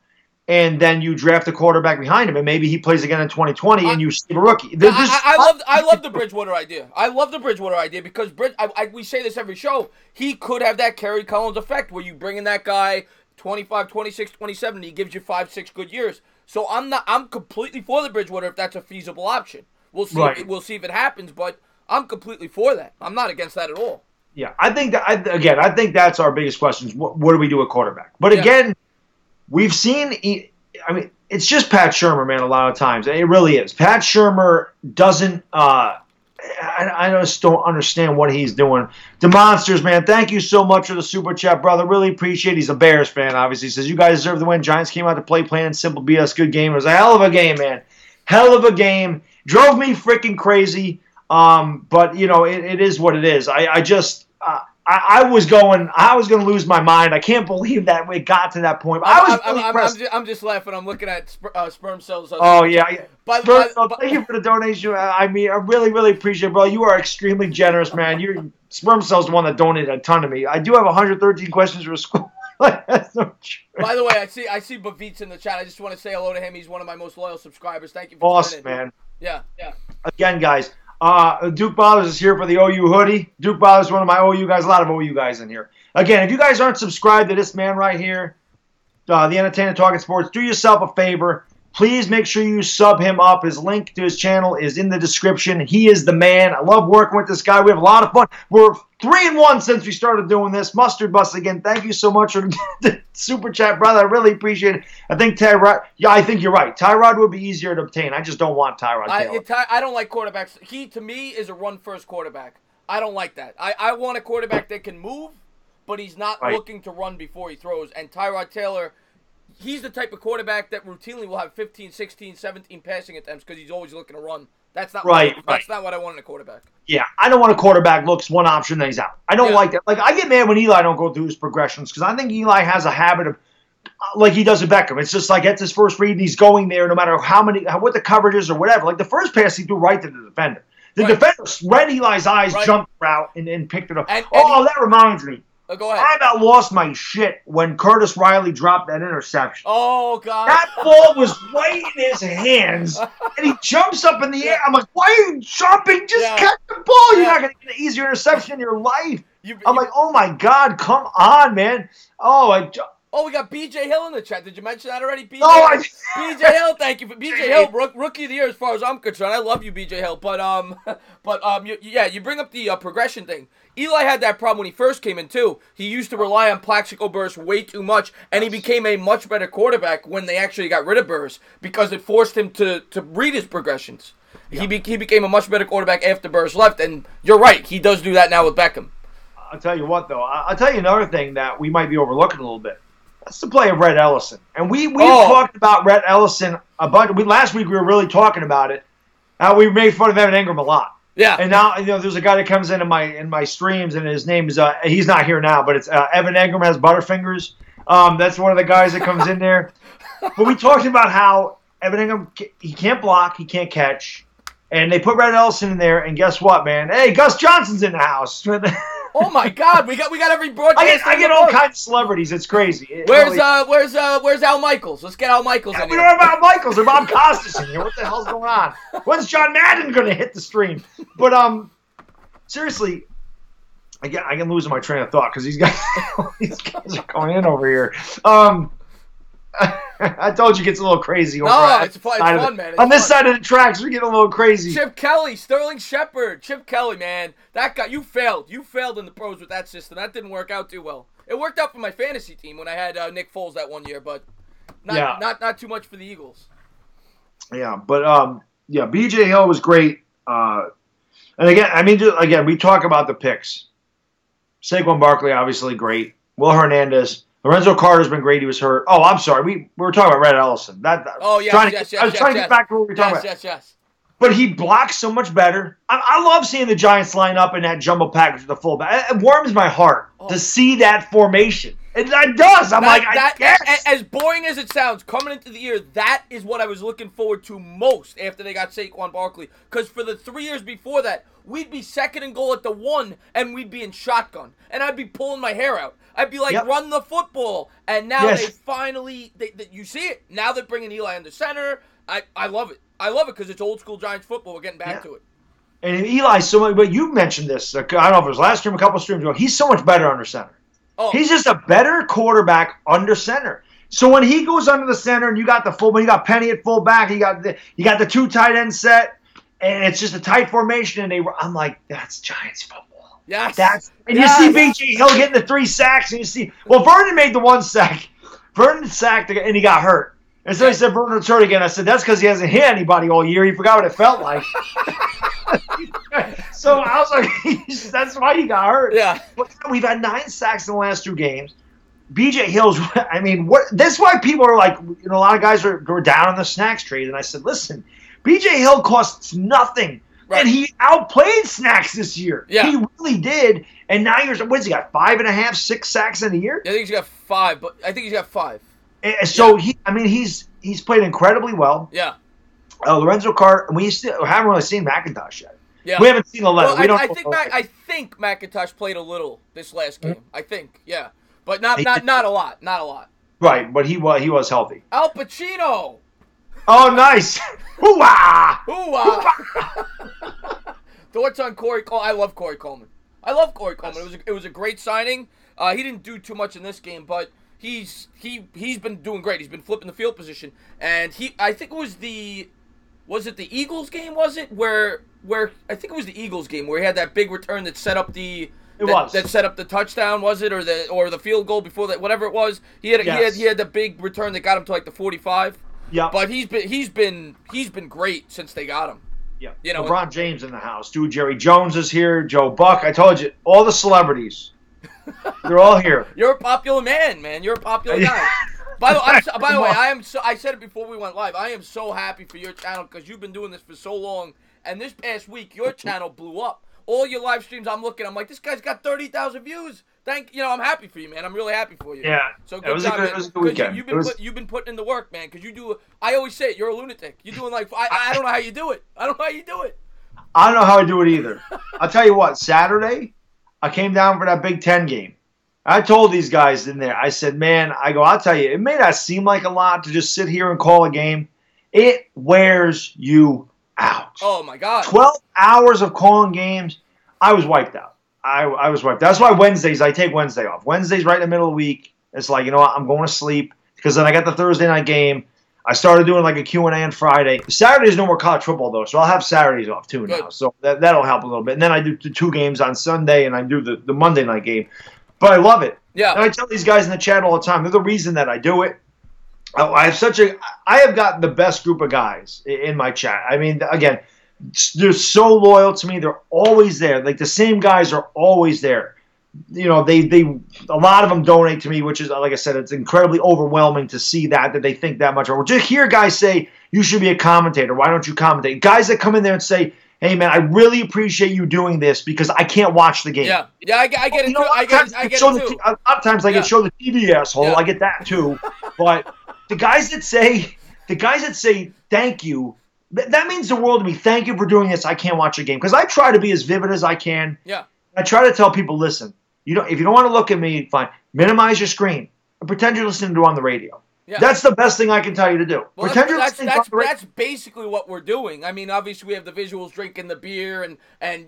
and then you draft a quarterback behind him, and maybe he plays again in 2020, and you save a rookie. I love the Bridgewater idea. I love the Bridgewater idea because we say this every show. He could have that Kerry Collins effect where you bring in that guy 25, 26, 27, and he gives you 5-6 good years. So I'm completely for the Bridgewater if that's a feasible option. We'll see. We'll see if it happens, but I'm completely for that. I'm not against that at all. Yeah, I think that's our biggest question. What do we do at quarterback? But again, we've seen. I mean, it's just Pat Shurmur, man. A lot of times, it really is. Pat Shurmur doesn't. I just don't understand what he's doing. The Monsters, man. Thank you so much for the super chat, brother. Really appreciate it. He's a Bears fan, obviously. He says you guys deserve the win. Giants came out to play, plain and simple. BS, good game. It was a hell of a game, man. Hell of a game. Drove me freaking crazy. But you know, it is what it is. I was going to lose my mind. I can't believe that it got to that point. I'm just laughing. I'm looking at sperm cells. Oh yeah. Thank you for the donation. I mean, I really, really appreciate it, bro. You are extremely generous, man. Your sperm cells the one that donated a ton to me. I do have 113 questions for school. That's no true. By the way, I see Bavitz in the chat. I just want to say hello to him. He's one of my most loyal subscribers. Thank you for awesome, man. Yeah. Again, guys. Duke Ballers is here for the OU hoodie. Duke Ballers is one of my OU guys. A lot of OU guys in here. Again, if you guys aren't subscribed to this man right here, the Entertainment Talking Sports, do yourself a favor. Please make sure you sub him up. His link to his channel is in the description. He is the man. I love working with this guy. We have a lot of fun. We're 3-1 since we started doing this. Mustard Bus again. Thank you so much for the super chat, brother. I really appreciate it. I think Tyrod. Yeah, I think you're right. Tyrod would be easier to obtain. I just don't want Tyrod. I don't like quarterbacks. He to me is a run-first quarterback. I don't like that. I want a quarterback that can move, but he's not looking to run before he throws. And Tyrod Taylor. He's the type of quarterback that routinely will have 15, 16, 17 passing attempts because he's always looking to run. That's not that's not what I want in a quarterback. Yeah, I don't want a quarterback looks one option then he's out. I don't like that. Like I get mad when Eli don't go through his progressions because I think Eli has a habit of like he does with Beckham. It's just like gets his first read and he's going there no matter what the coverage is or whatever. Like the first pass he threw right to the defender. The defender read Eli's eyes, jumped out and picked it up. That reminds me. Go ahead. I about lost my shit when Curtis Riley dropped that interception. Oh, God. That ball was right in his hands, and he jumps up in the air. I'm like, why are you jumping? Just catch the ball. You're not going to get an easier interception in your life. I'm like, oh, my God, come on, man. Oh, we got B.J. Hill in the chat. Did you mention that already? B.J. Hill, thank you for B.J. Hill, rookie of the year as far as I'm concerned. I love you, B.J. Hill, but you bring up the progression thing. Eli had that problem when he first came in too. He used to rely on Plaxico Burress way too much, and he became a much better quarterback when they actually got rid of Burress because it forced him to read his progressions. Yeah. He became a much better quarterback after Burress left, and you're right, he does do that now with Beckham. I'll tell you what, though. I'll tell you another thing that we might be overlooking a little bit. That's the play of Rhett Ellison. And we talked about Rhett Ellison a bunch. Last week we were really talking about it. We made fun of Evan Ingram a lot. Yeah. And now there's a guy that comes in my streams, and his name is he's not here now, but it's Evan Ingram has Butterfingers. That's one of the guys that comes in there. But we talked about how Evan Ingram he can't block, he can't catch, and they put Rhett Ellison in there. And guess what, man? Hey, Gus Johnson's in the house. Oh my God, we got every broadcast. I get all kinds of celebrities. It's crazy. Where's Al Michaels? Let's get Al Michaels in here. We don't have Al Michaels or Bob Costas in here. What the hell's going on? When's John Madden going to hit the stream? But seriously, I can lose my train of thought because these guys are going in over here. I told you it gets a little crazy. It's fun, man. On this side of the tracks, we're getting a little crazy. Chip Kelly, Sterling Shepard. Chip Kelly, man. That guy, you failed. You failed in the pros with that system. That didn't work out too well. It worked out for my fantasy team when I had Nick Foles that one year, but Yeah. Not too much for the Eagles. Yeah, but B.J. Hill was great. And again, we talk about the picks. Saquon Barkley, obviously great. Will Hernandez. Lorenzo Carter's been great. He was hurt. Oh, I'm sorry. We were talking about Red Ellison. Oh, yes, I was trying to get back to what we were talking about. Yes. But he blocks so much better. I love seeing the Giants line up in that jumbo package with the fullback. It warms my heart to see that formation. It does. I guess. As boring as it sounds, coming into the year, that is what I was looking forward to most after they got Saquon Barkley. Because for the 3 years before that, we'd be second and goal at the 1, and we'd be in shotgun. And I'd be pulling my hair out. I'd be like, run the football. And now they finally, you see it. Now they're bringing Eli under center. I love it. I love it because it's old school Giants football. We're getting back to it. And Eli's so much, but you mentioned this. I don't know if it was last stream, a couple of streams ago. He's so much better under center. Oh. He's just a better quarterback under center. So when he goes under the center and you got the fullback, you got Penny at fullback, you got the 2 tight end set, and it's just a tight formation. And I'm like, that's Giants football. Yes. You see B.J. Hill getting the 3 sacks, and you see, Vernon made the 1 sack. Vernon sacked and he got hurt. And so he said Vernon's hurt again. I said, that's because he hasn't hit anybody all year. He forgot what it felt like. So I was like, that's why he got hurt. Yeah. But we've had 9 sacks in the last 2 games. B.J. Hill's, that's why people are like, a lot of guys are down on the snacks trade. And I said, listen, B.J. Hill costs nothing. Right. And he outplayed Snacks this year. Yeah. He really did. And now what's he got, 5.5, 6 sacks in a year? I think he's got 5, but I think he's got 5. And so he's played incredibly well. Yeah. Lorenzo Carter, we haven't really seen McIntosh yet. Yeah. We haven't seen 11. Well, I think McIntosh played a little this last game. Mm-hmm. I think, yeah. But not a lot. Not a lot. Right, but he was healthy. Al Pacino. Oh, nice. Hoo-wah! Hoo-wah! Thoughts on Corey Coleman? I love Corey Coleman. It was a great signing. He didn't do too much in this game, but he's been doing great. He's been flipping the field position, and I think it was the Eagles game? Was it where I think it was the Eagles game where he had that big return that set up that set up the touchdown? Was it or the field goal before that? Whatever it was, he had the big return that got him to like the 45. Yeah, but he's been great since they got him. Yeah, LeBron James in the house, dude. Jerry Jones is here. Joe Buck. I told you, all the celebrities. They're all here. You're a popular man. You're a popular guy. By the way, I said it before we went live. I am so happy for your channel because you've been doing this for so long. And this past week, your channel blew up. All your live streams, I'm like, this guy's got 30,000 views. I'm happy for you, man. I'm really happy for you. Yeah. So good job, man. It was a good weekend. You've been putting in the work, man. Because you do. I always say it. You're a lunatic. You're doing I don't know how you do it. I don't know how you do it. I don't know how I do it either. I'll tell you what. Saturday, I came down for that Big Ten game. I told these guys in there, I said, man, I'll tell you, it may not seem like a lot to just sit here and call a game. It wears you out. Oh, my God. 12 hours of calling games, I was wiped out. I was wiped out. That's why I take Wednesday off. Wednesday's right in the middle of the week. It's like, you know what, I'm going to sleep because then I got the Thursday night game. I started doing like a Q&A on Friday. Saturday's no more college football, though, so I'll have Saturdays off, too, now. So that'll help a little bit. And then I do the 2 games on Sunday, and I do the Monday night game. But I love it. Yeah. And I tell these guys in the chat all the time, they're the reason that I do it. I have got the best group of guys in my chat. I mean, again, they're so loyal to me. They're always there. Like the same guys are always there. They a lot of them donate to me, which is, like I said, it's incredibly overwhelming to see that they think that much. Or just hear guys say, you should be a commentator. Why don't you commentate? Guys that come in there and say, hey, man, I really appreciate you doing this because I can't watch the game. Yeah, I get it, too. I get it, too. A lot of times I get show the TV, asshole. Yeah. I get that, too. But the guys that say thank you, that means the world to me. Thank you for doing this. I can't watch a game. Because I try to be as vivid as I can. Yeah. I try to tell people, listen, if you don't want to look at me, fine. Minimize your screen and pretend you're listening to on the radio. Yeah. That's the best thing I can tell you to do. Well, that's basically what we're doing. I mean, obviously we have the visuals, drinking the beer, and I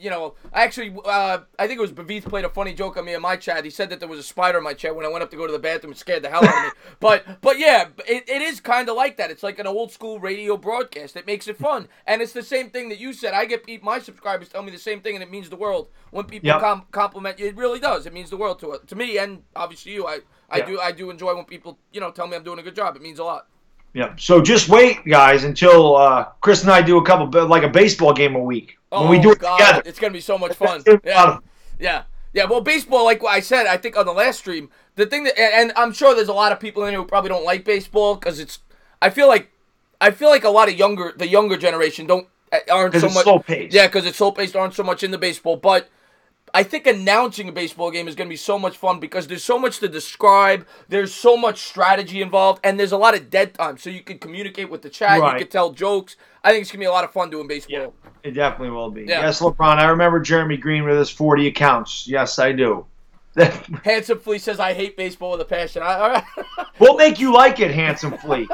think it was Bavith played a funny joke on me in my chat. He said that there was a spider in my chair when I went up to go to the bathroom and scared the hell out of me. But yeah, it is kind of like that. It's like an old school radio broadcast. It makes it fun, and it's the same thing that you said. I get my subscribers tell me the same thing, and it means the world when people compliment you. It really does. It means the world to me, and obviously you. I do enjoy when people, tell me I'm doing a good job. It means a lot. Yeah. So just wait, guys, until Chris and I do a baseball game a week. When we do it together. It's gonna be so much fun. Yeah. Well, baseball, like I said, I think on the last stream, the thing that, and I'm sure there's a lot of people in here who probably don't like baseball because I feel like a lot of the younger generation aren't so much slow paced. Yeah, because it's slow paced, aren't so much into baseball. But I think announcing a baseball game is going to be so much fun because there's so much to describe. There's so much strategy involved, and there's a lot of dead time, so you can communicate with the chat. Right. You can tell jokes. I think it's going to be a lot of fun doing baseball. Yeah, it definitely will be. Yeah. Yes, LeBron. I remember Jeremy Green with his 40 accounts. Yes, I do. Handsome Flea says, I hate baseball with a passion. All right. We'll make you like it, Handsome Flea.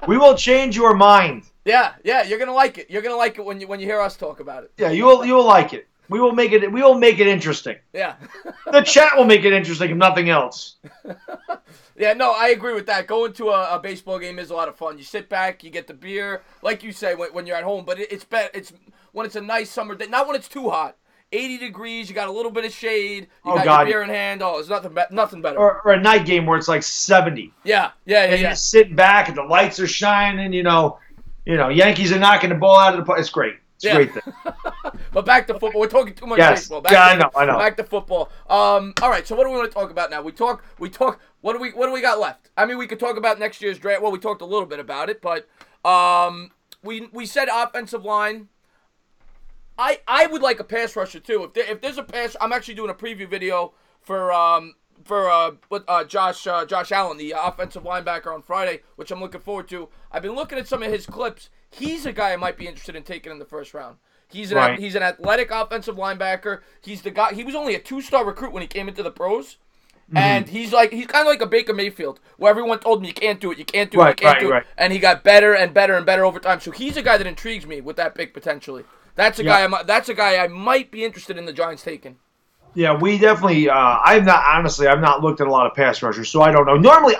We will change your mind. Yeah, you're going to like it. You're going to like it when you hear us talk about it. Yeah, you will like it. We will make it interesting. Yeah. The chat will make it interesting if nothing else. Yeah, no, I agree with that. Going to a baseball game is a lot of fun. You sit back, you get the beer, like you say, when you're at home. But it's when it's a nice summer day, not when it's too hot. 80 degrees, you got a little bit of shade, you got your beer in hand. Oh, there's nothing better. Or a night game where it's like 70. Yeah. And you're just sitting back and the lights are shining. Yankees are knocking the ball out of the park. It's great. It's a great thing. But back to football. We're talking too much baseball. I know. Back to football. All right. So what do we want to talk about now? We talk. What do we got left? I mean, we could talk about next year's draft. Well, we talked a little bit about it, but we said offensive line. I would like a pass rusher too. If there's a pass, I'm actually doing a preview video for Josh Allen, the offensive linebacker, on Friday, which I'm looking forward to. I've been looking at some of his clips. He's a guy I might be interested in taking in the first round. He's an athletic offensive linebacker. He's the guy. He was only a 2-star recruit when he came into the pros. Mm-hmm. And he's kind of like a Baker Mayfield, where everyone told him you can't do it, you can't do it, you can't do it, and he got better and better and better over time. So he's a guy that intrigues me with that pick potentially. That's a guy. That's a guy I might be interested in the Giants taking. Yeah, we definitely. I've not looked at a lot of pass rushers, so I don't know. Normally,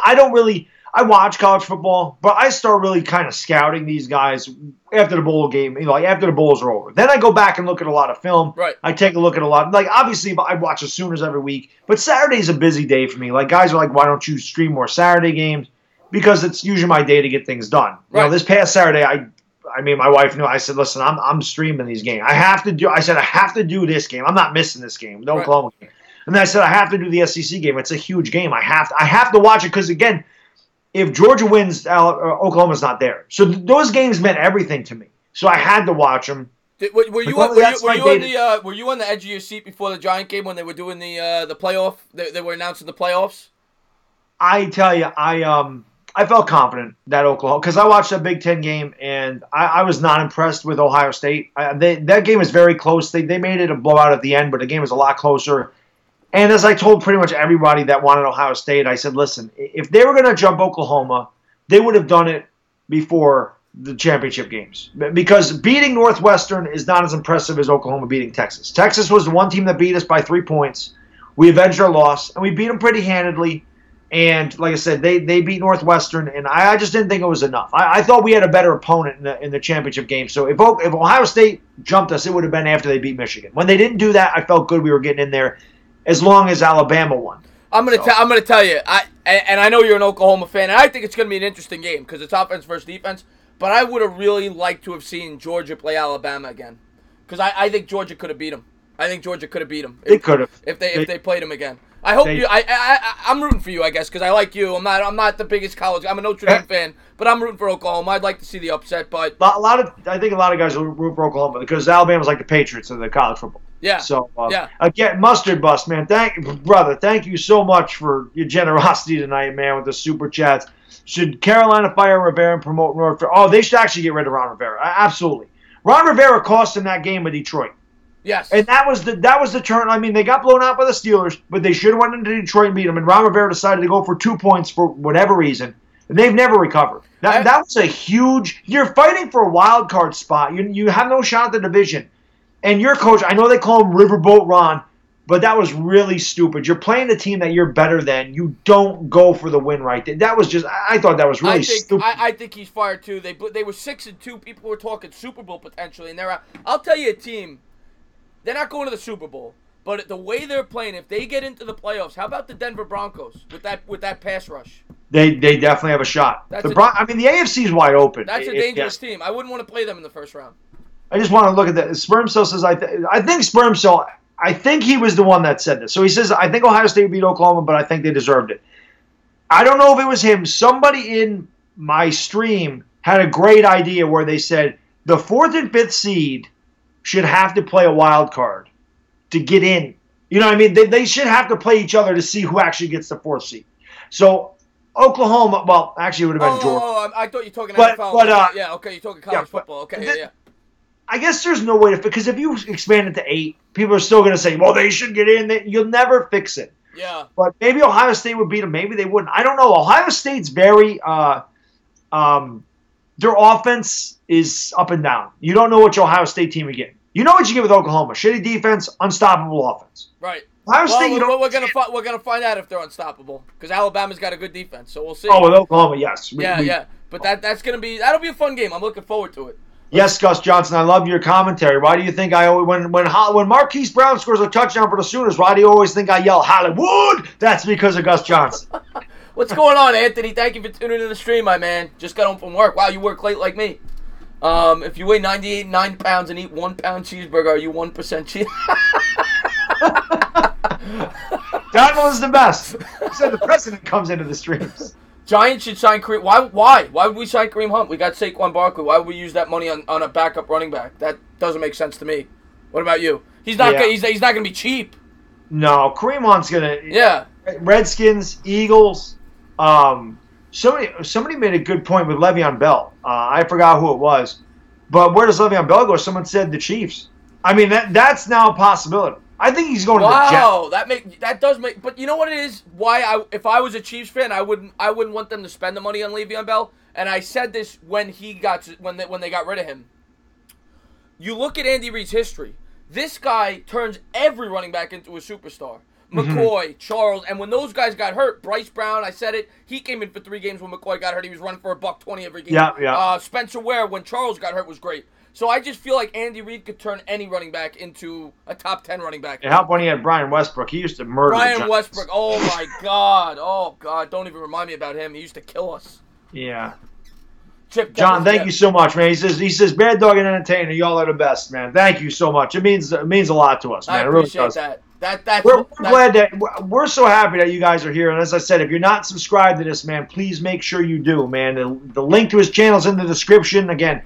I watch college football, but I start really kind of scouting these guys after the bowl game, after the bowls are over. Then I go back and look at a lot of film. Right. I take a look at a lot. Obviously, I watch the Sooners every week, but Saturday's a busy day for me. Guys are like, why don't you stream more Saturday games? Because it's usually my day to get things done. Right. This past Saturday, I mean, my wife knew. I said, listen, I'm streaming these games. I have to do this game. I'm not missing this game. No Oklahoma game. And then I said, I have to do the SEC game. It's a huge game. I have to watch it because, again, if Georgia wins, Oklahoma's not there. So those games meant everything to me. So I had to watch them. Were you on the edge of your seat before the Giant game when they were doing the playoff? They were announcing the playoffs. I tell you, I felt confident that Oklahoma, because I watched that Big Ten game and I was not impressed with Ohio State. That game was very close. They made it a blowout at the end, but the game was a lot closer. And as I told pretty much everybody that wanted Ohio State, I said, listen, if they were going to jump Oklahoma, they would have done it before the championship games. Because beating Northwestern is not as impressive as Oklahoma beating Texas. Texas was the one team that beat us by 3 points. We avenged our loss, and we beat them pretty handedly. And like I said, they beat Northwestern, and I just didn't think it was enough. I thought we had a better opponent in the championship game. So if Ohio State jumped us, it would have been after they beat Michigan. When they didn't do that, I felt good we were getting in there. As long as Alabama won. I'm gonna tell you, I know you're an Oklahoma fan, and I think it's gonna be an interesting game because it's offense versus defense. But I would have really liked to have seen Georgia play Alabama again, because I think Georgia could have beat them. They could have if they played them again. I hope I'm rooting for you, I guess, because I like you. I'm not the biggest college. I'm a Notre Dame fan, but I'm rooting for Oklahoma. I'd like to see the upset, but I think a lot of guys will root for Oklahoma because Alabama's like the Patriots of the college football. Yeah. So again, Mustard Bust, man. Thank you so much for your generosity tonight, man, with the super chats. Should Carolina fire Rivera and promote North? Oh, they should actually get rid of Ron Rivera. Absolutely. Ron Rivera cost them that game with Detroit. Yes. And that was the turn. I mean, they got blown out by the Steelers, but they should have went into Detroit and beat them. And Ron Rivera decided to go for 2 points for whatever reason. And they've never recovered. That was a huge. You're fighting for a wild card spot. You have no shot at the division. And your coach, I know they call him Riverboat Ron, but that was really stupid. You're playing the team that you're better than. You don't go for the win right there. That was just. I thought that was really stupid. I think he's fired too. They were 6-2. People were talking Super Bowl potentially, and I'll tell you a team. They're not going to the Super Bowl, But the way they're playing, if they get into the playoffs, how about the Denver Broncos with that pass rush? They definitely have a shot. The AFC is wide open. That's a dangerous team. I wouldn't want to play them in the first round. I just want to look at that. Sperm Cell says, I think Sperm Cell, I think he was the one that said this. So he says, I think Ohio State beat Oklahoma, but I think they deserved it. I don't know if it was him. Somebody in my stream had a great idea where they said the 4th and 5th seed should have to play a wild card to get in. You know what I mean? They should have to play each other to see who actually gets the 4th seed. So Oklahoma, well, actually it would have been Georgia. Oh, I thought you were talking NFL. Yeah, okay, you're talking college football. Okay, yeah. I guess there's no way to, because if you expand it to 8, people are still going to say, well, they should get in. You'll never fix it. Yeah. But maybe Ohio State would beat them. Maybe they wouldn't. I don't know. Ohio State's very their offense is up and down. You don't know which Ohio State team you get. You know what you get with Oklahoma. Shitty defense, unstoppable offense. Right. Ohio State, we're gonna find out if they're unstoppable because Alabama's got a good defense, so we'll see. Oh, with Oklahoma, yes. Yeah. But that'll be a fun game. I'm looking forward to it. Yes, Gus Johnson, I love your commentary. Why do you think I always when Marquise Brown scores a touchdown for the Sooners? Why do you always think I yell Hollywood? That's because of Gus Johnson. What's going on, Anthony? Thank you for tuning in the stream, my man. Just got home from work. Wow, you work late like me. If you weigh 9 pounds and eat 1 pound cheeseburger, are you 1% cheese? Donald is the best. He said the president comes into the streams. Giants should sign Kareem. Why? Why would we sign Kareem Hunt? We got Saquon Barkley. Why would we use that money on a backup running back? That doesn't make sense to me. What about you? He's not. He's not going to be cheap. No, Kareem Hunt's going to. Yeah. Redskins, Eagles. Somebody made a good point with Le'Veon Bell. I forgot who it was, but where does Le'Veon Bell go? Someone said the Chiefs. I mean that's now a possibility. I think he's going to the Jets. Wow, that does make. But you know what it is? If I was a Chiefs fan, I wouldn't want them to spend the money on Le'Veon Bell. And I said this when they got rid of him. You look at Andy Reid's history. This guy turns every running back into a superstar. McCoy, Charles, and when those guys got hurt, Bryce Brown, I said it, he came in for 3 games when McCoy got hurt. He was running for $120 every game. Yeah. Spencer Ware, when Charles got hurt, was great. So I just feel like Andy Reid could turn any running back into a top 10 running back. It helped when he had Brian Westbrook. He used to murder Brian Westbrook. Oh, my God. Oh, God. Don't even remind me about him. He used to kill us. Yeah. John, thank you so much, man. He says, Bad Dog and Entertainer, y'all are the best, man. Thank you so much. It means a lot to us, man. I appreciate that. We're glad that we're so happy that you guys are here. And as I said, if you're not subscribed to this, man, please make sure you do, man. The link to his channel is in the description. Again,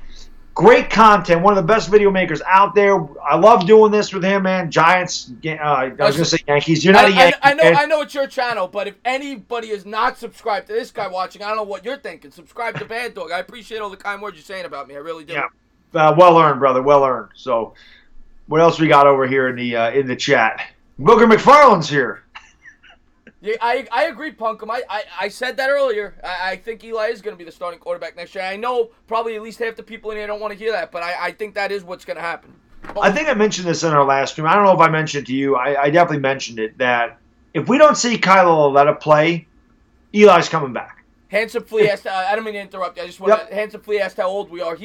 great content. One of the best video makers out there. I love doing this with him, man. Giants. I was going to say Yankees. You're not a Yankee. I know it's your channel, but if anybody is not subscribed to this guy watching, I don't know what you're thinking. Subscribe to Bad Dog. I appreciate all the kind words you're saying about me. I really do. Yeah, well earned, brother. Well earned. So, what else we got over here in the chat? Booker McFarland's here. Yeah, I agree, Punkum. I said that earlier. I think Eli is going to be the starting quarterback next year. I know probably at least half the people in here don't want to hear that, but I think that is what's going to happen. I think I mentioned this in our last stream. I don't know if I mentioned it to you. I definitely mentioned it, that if we don't see Kylo Lauletta play, Eli's coming back. Handsome Flea asked, I don't mean to interrupt you. I just want to, Handsome Flea asked how old we are.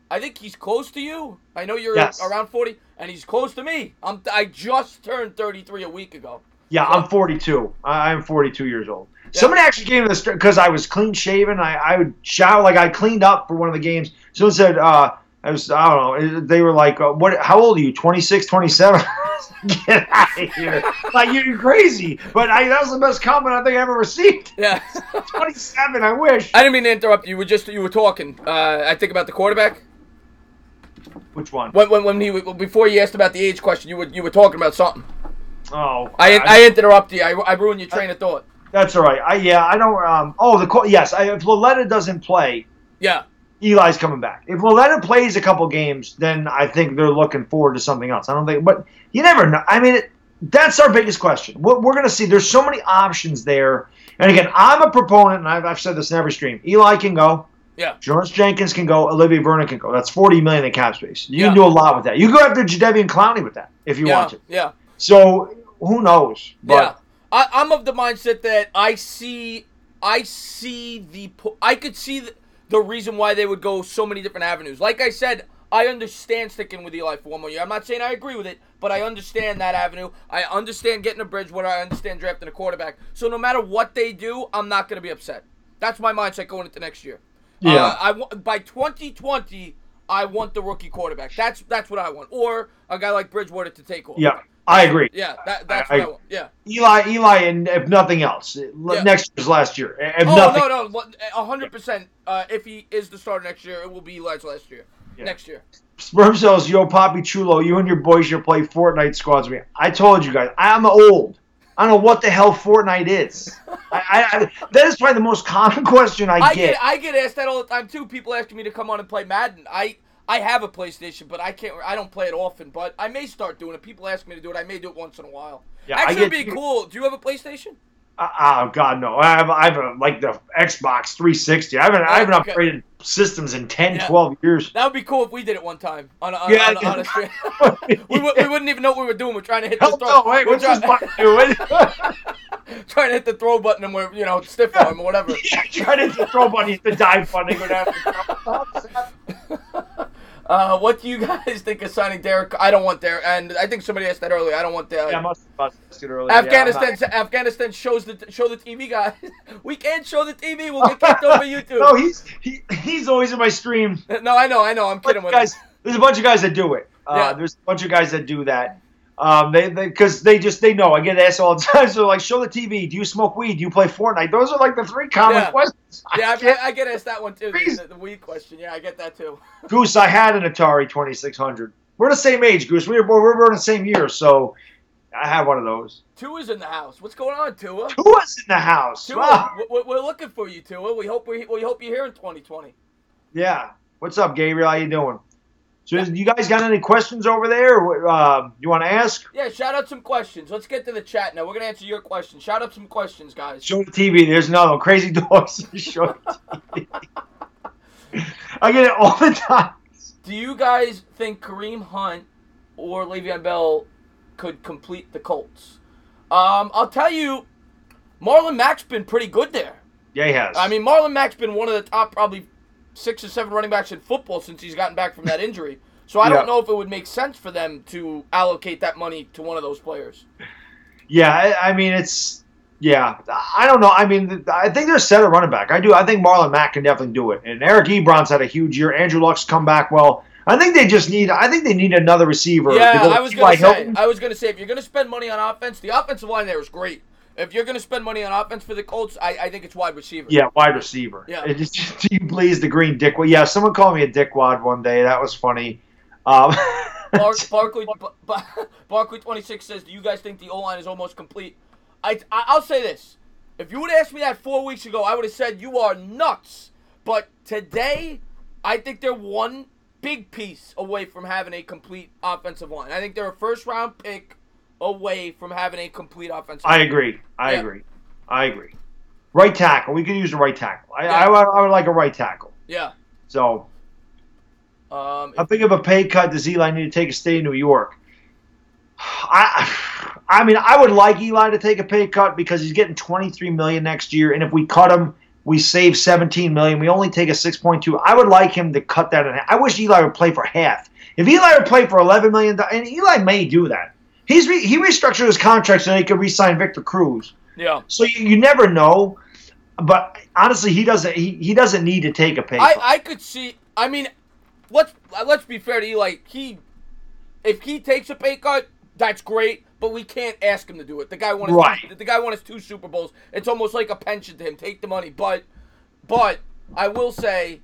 I think he's close to you. I know you're around 40, and he's close to me. I just turned 33 a week ago. Yeah, so, I'm 42. I'm 42 years old. Yeah. Somebody actually came to the because I was clean shaven. I would shout like I cleaned up for one of the games. Someone said, I don't know. They were like, "What? How old are you? 26, 27?" Get out of here! Like you're crazy. But that was the best comment I think I ever received. Yeah, 27. I wish. I didn't mean to interrupt you. You were talking. I think about the quarterback. Which one? When before you asked about the age question, you were talking about something. Oh, I interrupted you. I ruined your train of thought. That's all right. I don't. Yes. If Lauletta doesn't play, yeah, Eli's coming back. If Lauletta plays a couple games, then I think they're looking forward to something else. I don't think, but you never know. I mean, that's our biggest question. We're going to see. There's so many options there. And again, I'm a proponent, and I've said this in every stream. Eli can go. Yeah. Jonas Jenkins can go. Olivia Vernon can go. That's $40 million in cap space. You can do a lot with that. You can go after Jadeveon Clowney with that if you want to. Yeah. So who knows? But I'm of the mindset that I could see the reason why they would go so many different avenues. Like I said, I understand sticking with Eli for one more year. I'm not saying I agree with it, but I understand that avenue. I understand getting a Bridgewater. I understand drafting a quarterback. So no matter what they do, I'm not going to be upset. That's my mindset going into next year. Yeah. By 2020, I want the rookie quarterback. That's what I want. Or a guy like Bridgewater to take off. Yeah, I agree. Yeah, that's what I want. Yeah. Eli, and if nothing else, next year's last year. If nothing. No, 100%. If he is the starter next year, it will be Eli's last year. Yeah. Next year. Sperm Cells, yo, Poppy Chulo, you and your boys should play Fortnite squads with me. I told you guys, I'm old. I don't know what the hell Fortnite is. That is probably the most common question I get. I get asked that all the time too. People asking me to come on and play Madden. I have a PlayStation, but I don't play it often. But I may start doing it. People ask me to do it. I may do it once in a while. Yeah, actually, it'd be cool. Do you have a PlayStation? Oh God, no! I have like the Xbox 360. I haven't upgraded systems in 10, 12 years. That would be cool if we did it one time on a stream. we wouldn't even know what we were doing. We're trying to hit the throw. No, wait, what's this button doing? Trying to hit the throw button and we're stiff arm or whatever. Yeah, trying to hit the throw button, hit the dive button, go down. What do you guys think of signing Derek? I don't want Derek, and I think somebody asked that earlier. I don't want Derek. Yeah, I must have asked it earlier. Afghanistan show the TV guy. We can't show the TV. We'll get kicked over YouTube. No, he's always in my stream. No, I know. I'm kidding with guys. There's a bunch of guys that do it. There's a bunch of guys that do that. Because they know. I get asked all the time. So like, show the TV. Do you smoke weed? Do you play Fortnite? Those are like the three common questions. Yeah, I get asked that one too. The weed question. Yeah, I get that too. Goose, I had an Atari 2600. We're the same age, Goose. We're in the same year, so I have one of those. Tua's in the house. What's going on, Tua? Tua's in the house. Tua, wow. We're looking for you, Tua. We hope you're here in 2020. Yeah. What's up, Gabriel? How you doing? So, you guys got any questions over there? You want to ask? Yeah, shout out some questions. Let's get to the chat now. We're going to answer your questions. Shout out some questions, guys. Show the TV. There's another one. Crazy Dogs. Show the TV. I get it all the time. Do you guys think Kareem Hunt or Le'Veon Bell could complete the Colts? I'll tell you, Marlon Mack's been pretty good there. Yeah, he has. I mean, Marlon Mack's been one of the top probably 6 or 7 running backs in football since he's gotten back from that injury. So I don't know if it would make sense for them to allocate that money to one of those players. Yeah, I mean, I don't know. I mean, I think they're set at running back. I do. I think Marlon Mack can definitely do it. And Eric Ebron's had a huge year. Andrew Luck's come back well. I think they need another receiver. Yeah, I was going to say, if you're going to spend money on offense, the offensive line there is great. If you're going to spend money on offense for the Colts, I think it's wide receiver. Yeah, wide receiver. Yeah. It just he plays the green dickwad. Yeah, someone called me a dickwad one day. That was funny. Barkley 26 says, do you guys think the O-line is almost complete? I'll say this. If you would have asked me that 4 weeks ago, I would have said you are nuts. But today, I think they're one big piece away from having a complete offensive line. I think they're a first-round pick away from having a complete offensive line. I agree. Right tackle. We could use a right tackle. I would like a right tackle. Yeah. So, how big of a pay cut does Eli need to take to stay in New York? I mean, I would like Eli to take a pay cut because he's getting $23 million next year, and if we cut him, we save $17 million. We only take a 6.2. I would like him to cut that in half. I wish Eli would play for half. If Eli would play for $11 million, and Eli may do that. He restructured his contract so he could re-sign Victor Cruz. Yeah. So you never know, but honestly, he doesn't need to take a pay cut. I could see. I mean, let's be fair to Eli. If he takes a pay cut, that's great, but we can't ask him to do it. The guy won his 2 Super Bowls. It's almost like a pension to him. Take the money, but I will say,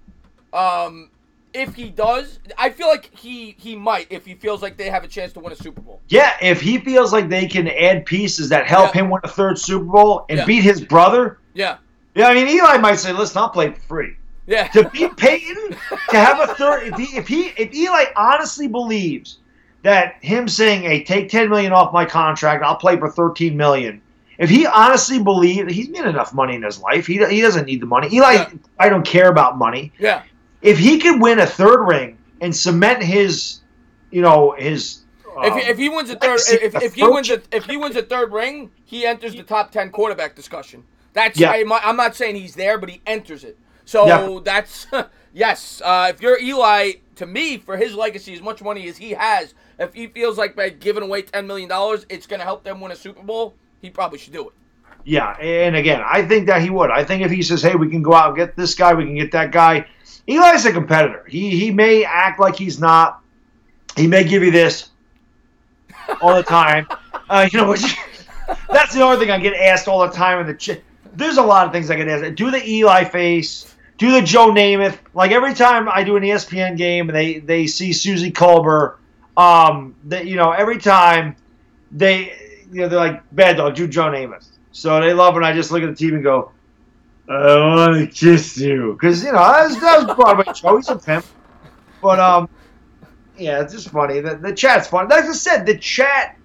if he does, I feel like he might if he feels like they have a chance to win a Super Bowl. Yeah, if he feels like they can add pieces that help him win a 3rd Super Bowl and beat his brother. Yeah. Yeah, I mean, Eli might say, listen, I'll play for free. Yeah. To beat Peyton, to have a third, if Eli honestly believes that him saying, hey, take $10 million off my contract, I'll play for $13 million. If he honestly believes, he's made enough money in his life. He doesn't need the money. Eli, I don't care about money. Yeah. If he could win a 3rd ring and cement his. If he wins a third, if he wins a 3rd ring, he enters the top 10 quarterback discussion. That's I'm not saying he's there, but he enters it. So that's yes. If you're Eli, to me, for his legacy, as much money as he has, if he feels like by giving away $10 million, it's going to help them win a Super Bowl, he probably should do it. Yeah, and again, I think that he would. I think if he says, hey, we can go out and get this guy, we can get that guy. Eli's a competitor. He may act like he's not. He may give you this all the time. That's the only thing I get asked all the time. There's a lot of things I get asked. Do the Eli face. Do the Joe Namath. Like every time I do an ESPN game and they see Susie Colbert, every time they're like, Baddog, do Joe Namath. So they love when I just look at the TV and go, I want to kiss you. Because, that was Broadway show. He's a pimp. But, yeah, it's just funny. The chat's fun. Like I said, the chat,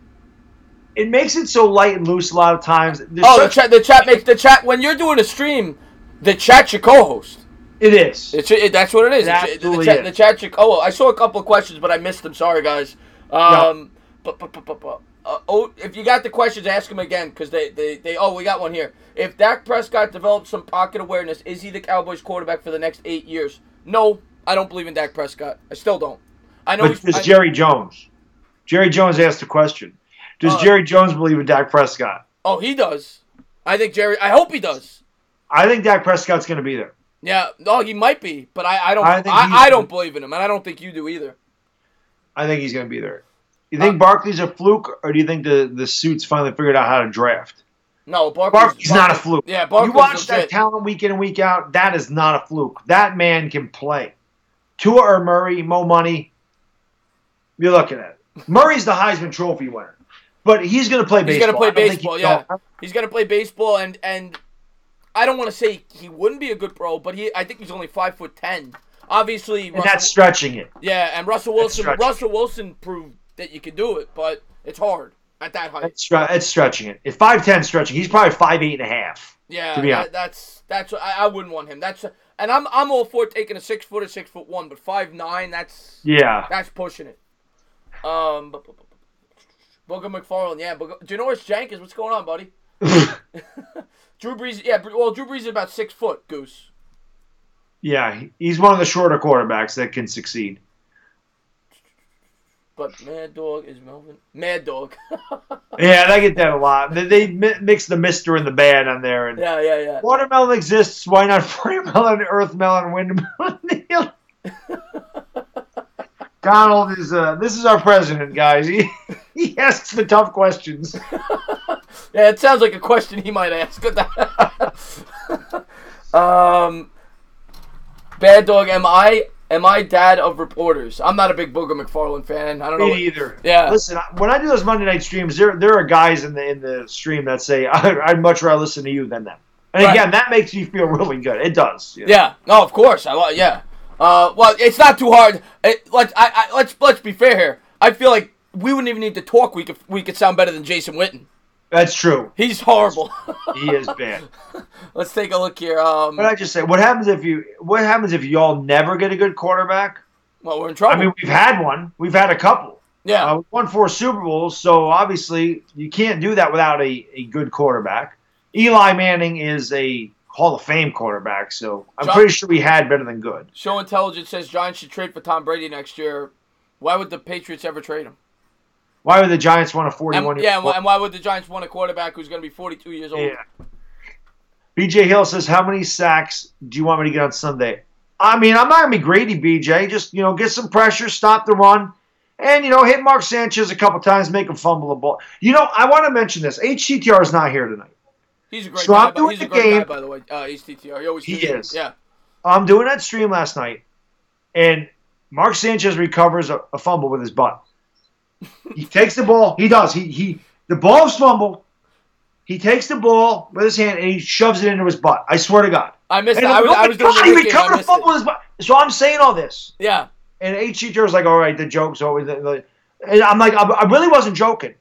it makes it so light and loose a lot of times. The chat makes the chat, when you're doing a stream, the chat's your co-host. It is. That's what it is. The chat's your co-host. I saw a couple of questions, but I missed them. Sorry, guys. If you got the questions, ask them again, because we got one here. If Dak Prescott develops some pocket awareness, is he the Cowboys quarterback for the next 8 years? No, I don't believe in Dak Prescott. I still don't. I know. But it's Jerry Jones. Jerry Jones asked the question. Does Jerry Jones believe in Dak Prescott? Oh, he does. I hope he does. I think Dak Prescott's going to be there. Yeah, no, he might be, but I don't believe in him, and I don't think you do either. I think he's going to be there. You think Barkley's a fluke, or do you think the suits finally figured out how to draft? No, Barkley's not a fluke. Yeah, Barkley's you watch that talent week in and week out, that is not a fluke. That man can play. Tua or Murray, Mo Money, you're looking at it. Murray's the Heisman Trophy winner, but he's going to play baseball. He's going to play baseball, yeah. He's going to play baseball, and I don't want to say he wouldn't be a good pro, but I think he's only 5'10". Obviously, that's stretching it. Yeah, and Russell Wilson proved that you can do it, but it's hard at that height. It's stretching it. If 5'10" stretching, he's probably 5'8.5". Yeah, to be honest. that's I wouldn't want him. And I'm all for taking a 6 foot or 6'1", but 5'9", that's pushing it. Booger McFarland, yeah. Do you know where Jank is? What's going on, buddy? Drew Brees, yeah. Well, Drew Brees is about 6 foot, Goose. Yeah, he's one of the shorter quarterbacks that can succeed. But Mad Dog is Melvin. Mad Dog. Yeah, I get that a lot. They mix the Mister and the bad on there. And yeah. Watermelon exists. Why not watermelon, earth melon, wind melon? Donald is. This is our president, guys. He asks the tough questions. Yeah, it sounds like a question he might ask. Bad Dog, am I dad of reporters? I'm not a big Booger McFarland fan. I don't know. Me either. Yeah. Listen, when I do those Monday night streams, there are guys in the stream that say I'd much rather listen to you than them. And again, that makes me feel really good. It does. You know? Yeah. No, of course. Yeah. Well, it's not too hard. Let's be fair here. I feel like we wouldn't even need to talk. We could sound better than Jason Witten. That's true. He's horrible. He is bad. Let's take a look here. What I just say? What happens if y'all never get a good quarterback? Well, we're in trouble. I mean, we've had one. We've had a couple. Yeah. We won 4 Super Bowls, so obviously you can't do that without a good quarterback. Eli Manning is a Hall of Fame quarterback, so I'm pretty sure we had better than good. Show Intelligence says Giants should trade for Tom Brady next year. Why would the Patriots ever trade him? Why would the Giants want a 41-year-old? Yeah, and why would the Giants want a quarterback who's going to be 42 years old? Yeah. BJ Hill says, how many sacks do you want me to get on Sunday? I mean, I'm not going to be greedy, BJ. Just, get some pressure, stop the run, and, hit Mark Sanchez a couple times, make him fumble the ball. I want to mention this. HTTR is not here tonight. He's a great guy. He's a great guy, by the way. HTTR. He is. Yeah. I'm doing that stream last night, and Mark Sanchez recovers a fumble with his butt. He takes the ball. He does. The ball's fumbled. He takes the ball with his hand and he shoves it into his butt. I swear to God. I missed it. I was doing he recovered a fumble with his butt. So I'm saying all this. Yeah. And HTTR is like, all right, the joke's over. And I'm like, I really wasn't joking.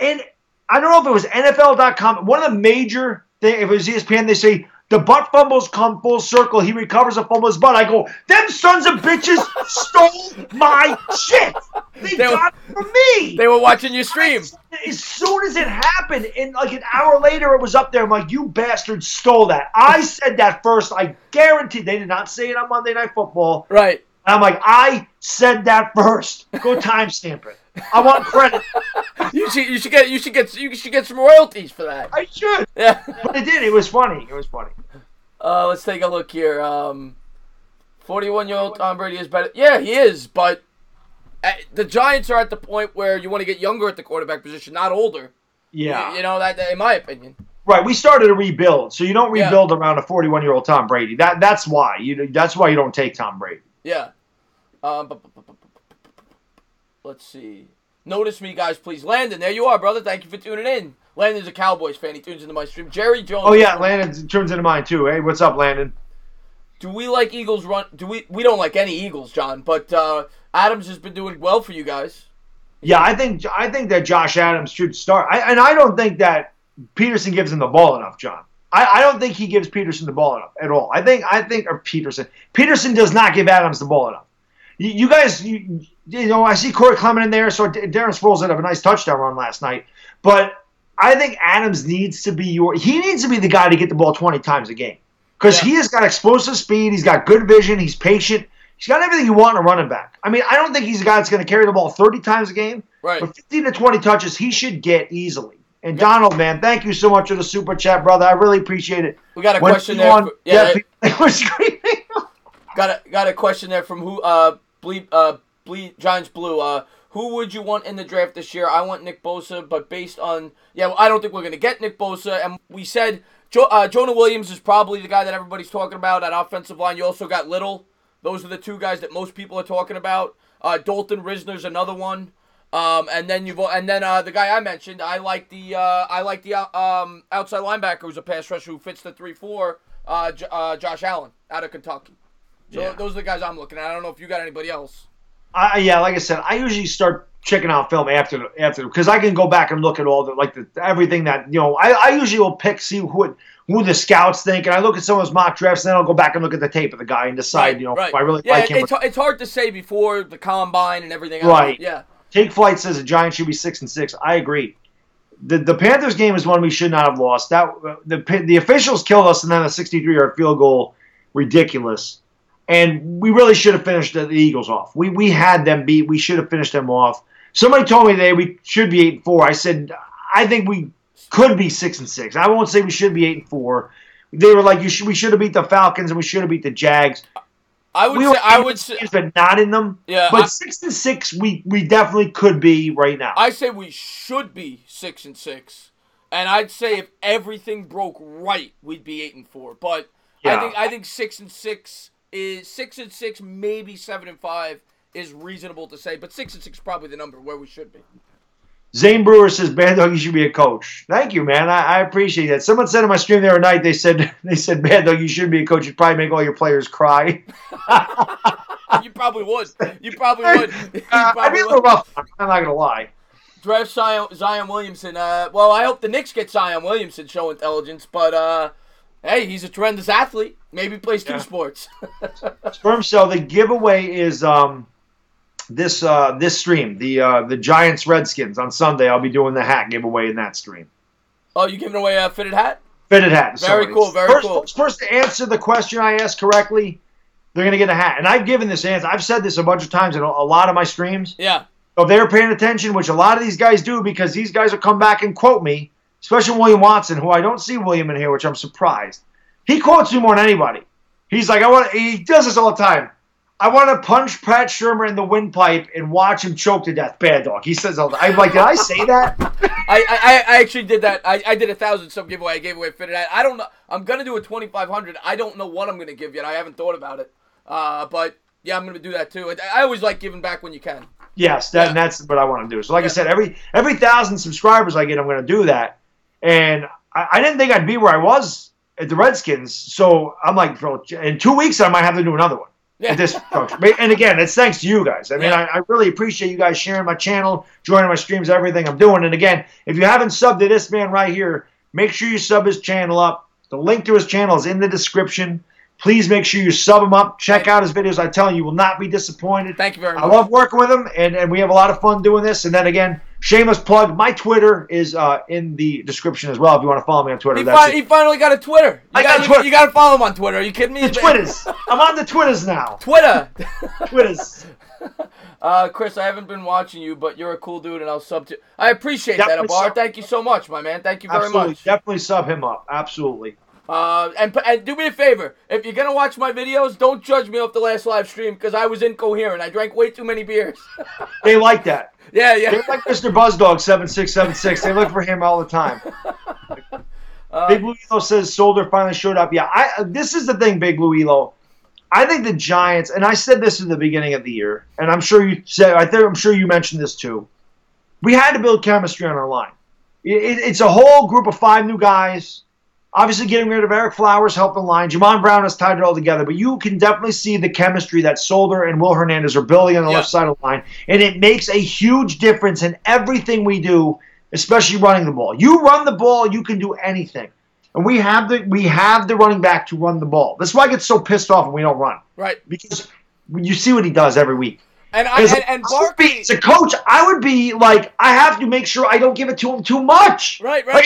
And I don't know if it was NFL.com. One of the major things, if it was ESPN, they say, the butt fumbles come full circle. He recovers a fumble with his butt. I go, them sons of bitches stole my shit. They got it from me. They were watching your stream. As soon as it happened, and like an hour later, it was up there. I'm like, you bastards stole that. I said that first. I guarantee they did not say it on Monday Night Football. Right. And I'm like, I said that first. Go timestamp it. I want credit. You should get some royalties for that. I should. Yeah. But it did. It was funny. Let's take a look here. 41-year-old Tom Brady is better. Yeah, he is, but the Giants are at the point where you want to get younger at the quarterback position, not older. Yeah. You know, that in my opinion. Right. We started a rebuild, so you don't rebuild around a 41-year-old Tom Brady. That's why. That's why you don't take Tom Brady. Yeah. Let's see. Notice me, guys, please. Landon, there you are, brother. Thank you for tuning in. Landon's a Cowboys fan. He tunes into my stream. Jerry Jones. Oh, yeah. Landon tunes into mine, too. Hey, what's up, Landon? Do we like Eagles run? We don't like any Eagles, John, but Adams has been doing well for you guys. Yeah, I think that Josh Adams should start. And I don't think that Peterson gives him the ball enough, John. I don't think he gives Peterson the ball enough at all. Peterson does not give Adams the ball enough. You guys, I see Corey Clement in there, so Darren Sproles had a nice touchdown run last night. But I think Adams needs to be the guy to get the ball 20 times a game. Because he has got explosive speed, he's got good vision, he's patient, he's got everything you want in a running back. I mean, I don't think he's a guy that's going to carry the ball 30 times a game. Right. But 15 to 20 touches, he should get easily. And Donald, man, thank you so much for the super chat, brother. I really appreciate it. We got a question there. It was screaming. Got a question there from who? Giants Blue. Who would you want in the draft this year? I want Nick Bosa, but based on I don't think we're going to get Nick Bosa. And we said Jonah Williams is probably the guy that everybody's talking about at offensive line. You also got Little. Those are the two guys that most people are talking about. Dalton Risner's another one. And then the guy I mentioned, I like the outside linebacker who's a pass rusher who fits the 3-4, Josh Allen out of Kentucky. So those are the guys I'm looking at. I don't know if you got anybody else. Like I said, I usually start checking out film after because I can go back and look at all everything that I usually will see who the scouts think, and I look at some of those mock drafts, and then I'll go back and look at the tape of the guy and decide if I really like him. It's hard to say before the combine and everything else. Right. Yeah. Take Flight says the Giants should be 6-6. I agree. The Panthers game is one we should not have lost. The officials killed us, and then a 63-yard field goal, ridiculous. And we really should have finished the Eagles off. We had them beat. We should have finished them off. Somebody told me today we should be 8-4. I said I think we could be 6-6. I won't say we should be 8-4. They were like we should have beat the Falcons and we should have beat the Jags. I would say, but not in them. Yeah, but 6-6, we definitely could be right now. I say we should be 6-6, and I'd say if everything broke right, we'd be 8-4. But I think 6-6 is 6-6, maybe 7-5 is reasonable to say. But 6-6 is probably the number where we should be. Zane Brewer says, Baddog, you should be a coach. Thank you, man. I appreciate that. Someone said in my stream the other night, they said, Baddog, you should be a coach. You'd probably make all your players cry. You probably would. I'd be a little rough. I'm not going to lie. Draft Zion Williamson. Well, I hope the Knicks get Zion Williamson show intelligence, but hey, he's a tremendous athlete. Maybe he plays two sports. Sperm Cell, the giveaway is this stream, the Giants Redskins on Sunday. I'll be doing the hat giveaway in that stream. Oh, you giving away a fitted hat? Fitted hat. Very cool. Cool. First to answer the question I asked correctly, they're going to get a hat. And I've given this answer. I've said this a bunch of times in a lot of my streams. Yeah. So if they're paying attention, which a lot of these guys do, because these guys will come back and quote me, especially William Watson, who I don't see William in here, which I'm surprised. He quotes me more than anybody. He's like, he does this all the time. I want to punch Pat Shurmur in the windpipe and watch him choke to death. Bad dog. He says all the time. I'm like, did I say that? I actually did that. I did a 1,000 sub giveaway. I gave away a fitted hat. I don't know. I'm going to do a 2,500. I don't know what I'm going to give yet. I haven't thought about it. But yeah, I'm going to do that too. I always like giving back when you can. Yes, that's what I want to do. So like I said, every 1,000 subscribers I get, I'm going to do that. And I didn't think I'd be where I was at the Redskins. So I'm like, bro, in 2 weeks I might have to do another one. Yeah. At this function. And again, it's thanks to you guys. I mean, I really appreciate you guys sharing my channel, joining my streams, everything I'm doing. And again, if you haven't subbed to this man right here, make sure you sub his channel up. The link to his channel is in the description. Please make sure you sub him up. Check out his videos. I tell you will not be disappointed. Thank you very much. I love working with him, and we have a lot of fun doing this. And then again, Shameless plug. My Twitter is in the description as well if you want to follow me on Twitter. He finally got a Twitter. You got to follow him on Twitter. Are you kidding me? The Twitters. I'm on the Twitters now. Twitter. Twitters. Chris, I haven't been watching you, but you're a cool dude, and I'll sub to. I appreciate that, Abar. Thank you so much, my man. Thank you very much. Definitely sub him up. Absolutely. And do me a favor. If you're gonna watch my videos, don't judge me off the last live stream because I was incoherent. I drank way too many beers. They like that. Yeah. They like Mr. Buzzdog 7676. They look for him all the time. Big Blue Elo says Soldier finally showed up. Yeah, this is the thing, Big Blue Elo. I think the Giants, and I said this in the beginning of the year, and I'm sure you mentioned this too. We had to build chemistry on our line. It's a whole group of 5 new guys. Obviously, getting rid of Eric Flowers helped the line. Jamon Brown has tied it all together. But you can definitely see the chemistry that Solder and Will Hernandez are building on the left side of the line. And it makes a huge difference in everything we do, especially running the ball. You run the ball, you can do anything. And we have the running back to run the ball. That's why I get so pissed off when we don't run. Right. Because you see what he does every week. And Barkley, as a coach, I would be like, I have to make sure I don't give it to him too much. Right. Right.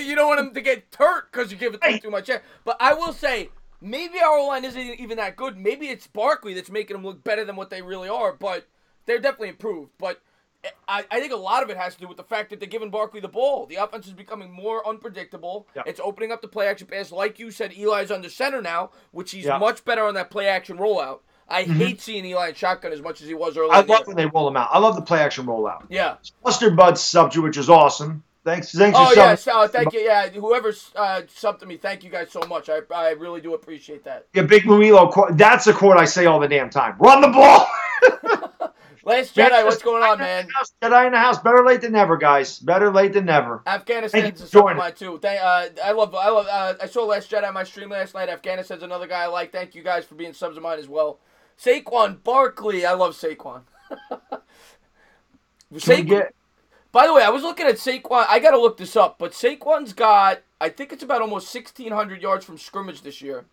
You don't want him to get hurt because you give it to him too much. Yeah. But I will say, maybe our O-line isn't even that good. Maybe it's Barkley that's making them look better than what they really are. But they're definitely improved. But I think a lot of it has to do with the fact that they're giving Barkley the ball. The offense is becoming more unpredictable. Yep. It's opening up the play-action pass. Like you said, Eli's under center now, which he's much better on that play-action rollout. I hate seeing Eli in shotgun as much as he was earlier. I love when they roll him out. I love the play-action rollout. Yeah. Mustard Bud subbed you, which is awesome. Thanks. Oh, yeah. Thank you. Yeah, whoever subbed to me, thank you guys so much. I really do appreciate that. Yeah, Big Muilo quote. That's a quote I say all the damn time. Run the ball! Last Jedi, what's going on, man? Jedi in the house. Better late than never, guys. Better late than never. Afghanistan's a sub of mine, too. I saw Last Jedi on my stream last night. Afghanistan's another guy I like. Thank you guys for being subs of mine as well. Saquon Barkley. I love Saquon. By the way, I was looking at Saquon. I got to look this up, but Saquon's got, I think it's about almost 1,600 yards from scrimmage this year.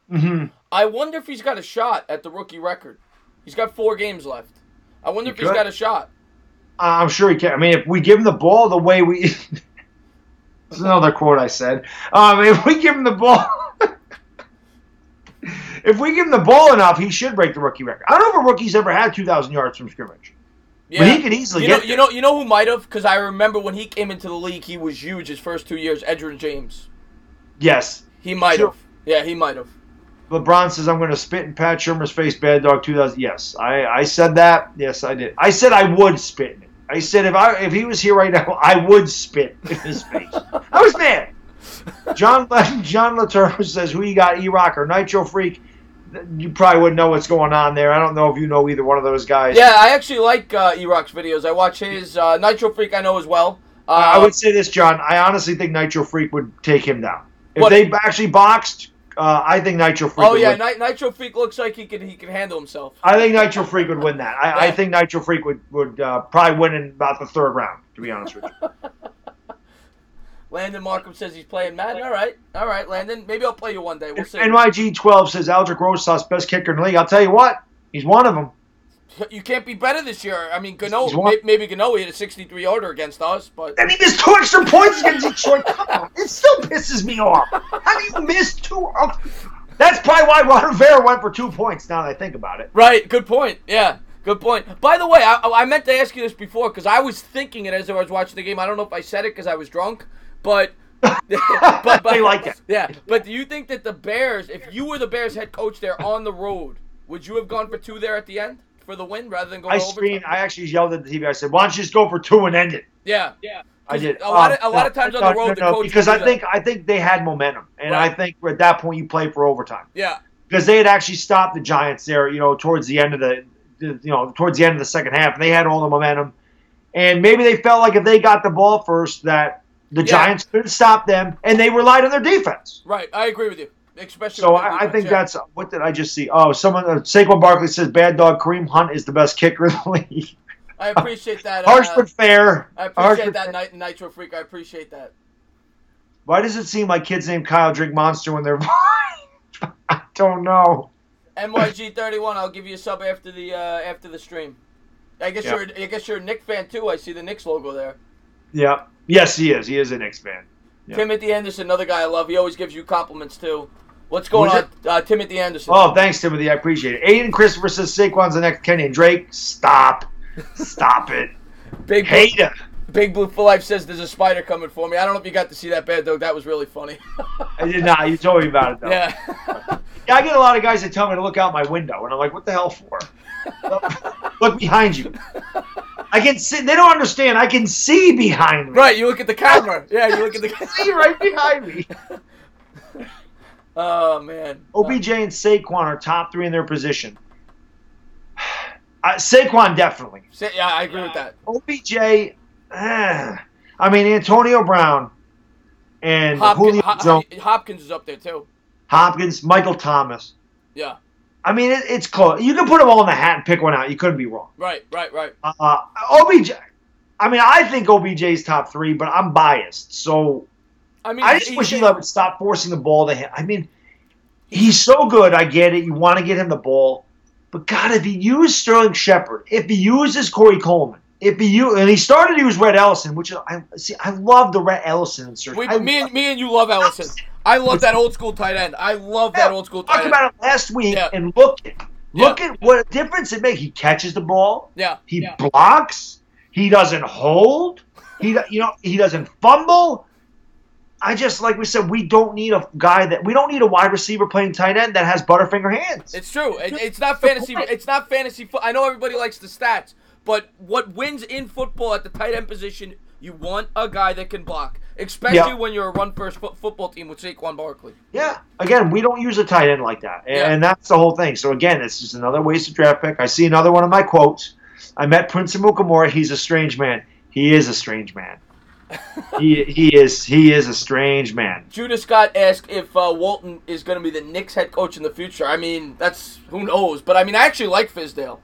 Mm-hmm. I wonder if he's got a shot at the rookie record. He's got 4 games left. I wonder if he's got a shot. I'm sure he can. I mean, if we give him the ball the way we... That's another quote I said. If we give him the ball... If we give him the ball enough, he should break the rookie record. I don't know if a rookie's ever had 2,000 yards from scrimmage. Yeah. But he could easily get You know who might have? Because I remember when he came into the league, he was huge his first 2 years. Edgerrin James. Yes. He might have. Yeah, he might have. LeBron says, I'm going to spit in Pat Shermer's face, Baddog 2000. Yes, I said that. Yes, I did. I said I would spit in it. I said if he was here right now, I would spit in his face. I was mad. John Latour says, who you got, E-Rock or Nitro Freak? You probably wouldn't know what's going on there. I don't know if you know either one of those guys. Yeah, I actually like E-Rock's videos. I watch his. Nitro Freak I know as well. I would say this, John. I honestly think Nitro Freak would take him down. If they actually boxed, I think Nitro Freak would win. Nitro Freak looks like he can handle himself. I think Nitro Freak would win that. I think Nitro Freak would probably win in about the 3rd round, to be honest with you. Landon Markham says he's playing Madden. All right, Landon. Maybe I'll play you one day. We'll see. NYG12 says Aldrich Rosas, best kicker in the league. I'll tell you what, he's one of them. You can't be better this year. I mean, maybe Gano hit a 63-yarder against us, but... And he missed 2 extra points against Detroit. Come on, it still pisses me off. How do you miss 2? That's probably why Ron Rivera went for 2 points, now that I think about it. Right, good point. Yeah, good point. By the way, I meant to ask you this before, because I was thinking it as I was watching the game. I don't know if I said it because I was drunk, but... They like it. Yeah, but do you think that the Bears, if you were the Bears head coach there on the road, would you have gone for 2 there at the end? For the win rather than going over? I actually yelled at the TV. I said, "Why don't you just go for 2 and end it?" Yeah. I did. A lot of times on the road, the coach because I think they had momentum, and I think at that point you play for overtime. Yeah. Because they had actually stopped the Giants there, towards the end of the second half, and they had all the momentum, and maybe they felt like if they got the ball first, that the Giants couldn't stop them, and they relied on their defense. Right. I agree with you. Especially so I think that's what did I just see? Oh, someone Saquon Barkley says Baddog Kareem Hunt is the best kicker in the league. I appreciate that. Harsh but fair. I appreciate that, Nitro Freak. I appreciate that. Why does it seem like kids named Kyle drink Monster when they're I don't know. MYG31. I'll give you a sub after the stream. I guess you're a Knicks fan too. I see the Knicks logo there. Yeah. Yes, he is. He is a Knicks fan. Yeah. Timothy Anderson, another guy I love. He always gives you compliments too. What's going on, Timothy Anderson? Oh, thanks, Timothy. I appreciate it. Aiden Christopher says Saquon's the next Kenny and Drake. Stop it. Big Hater. Big Blue for Life says there's a spider coming for me. I don't know if you got to see that, Baddog. That was really funny. I did not. You told me about it though. Yeah. Yeah, I get a lot of guys that tell me to look out my window, and I'm like, what the hell for? Look behind you. I can see. They don't understand. I can see behind me. Right, you look at the camera. Yeah, you look at the camera. See right behind me. Oh, man. OBJ and Saquon are top 3 in their position. Saquon definitely. Yeah, I agree with that. OBJ, I mean, Antonio Brown and Julio Jones. Hopkins is up there, too. Hopkins, Michael Thomas. Yeah. I mean, it's close. You can put them all in the hat and pick one out. You couldn't be wrong. Right. OBJ, I mean, I think OBJ's top 3, but I'm biased. So I just wish he would stop forcing the ball to him. I mean, he's so good. I get it. You want to get him the ball. But, God, if he used Sterling Shepard, if he uses Corey Coleman, and he started to use Rhett Ellison, which I love the Rhett Ellison insert. Me and you love Ellison. I love that old school tight end. I love that old school tight end. Talked about it last week, and look at what a difference it makes. He catches the ball. Yeah. He blocks. He doesn't hold. He doesn't fumble. I just, like we said, we don't need a wide receiver playing tight end that has Butterfinger hands. It's true. It's not fantasy. It's not fantasy. I know everybody likes the stats, but what wins in football at the tight end position, you want a guy that can block, especially when you're a run-first football team with Saquon Barkley. Yeah. Again, we don't use a tight end like that, and that's the whole thing. So, again, it's just another wasted draft pick. I see another one of my quotes. I met Prince Amukamara. He's a strange man. He is a strange man. he is a strange man. Judah Scott asked if Walton is going to be the Knicks head coach in the future. I mean, who knows? But I mean, I actually like Fizdale.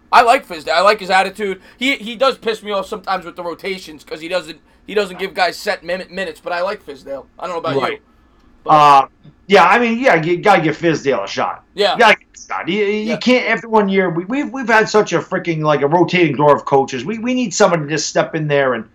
I like his attitude. He does piss me off sometimes with the rotations because he doesn't give guys set minutes. But I like Fizdale. I don't know about you. Yeah, I mean, you gotta give Fizdale a shot. Yeah, you gotta give it a shot. You can't. After 1 year, we've had such a freaking a rotating door of coaches. We need someone to just step in there and.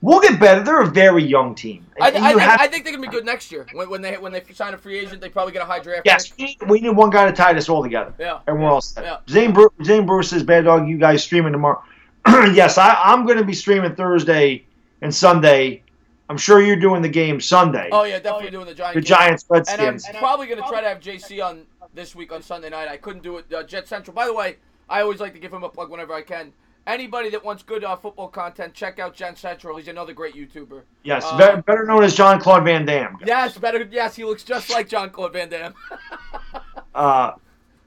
We'll get better. They're a very young team. I think they're gonna be good next year. When they sign a free agent, they probably get a high draft. Yes, we need one guy to tie this all together. Yeah, and we're all set. Yeah. Zane Brewer says, "Baddog, you guys streaming tomorrow?" Yes, I'm going to be streaming Thursday and Sunday. I'm sure you're doing the game Sunday. Oh yeah, definitely doing the Giants. The Giants Redskins. And I'm probably gonna try to have JC on this week on Sunday night. I couldn't do it. Jet Central. By the way, I always like to give him a plug whenever I can. Anybody that wants good football content, check out Jen Central. He's another great YouTuber. Yes, better known as Jean-Claude Van Damme. Yes, Yes, he looks just like Jean-Claude Van Damme.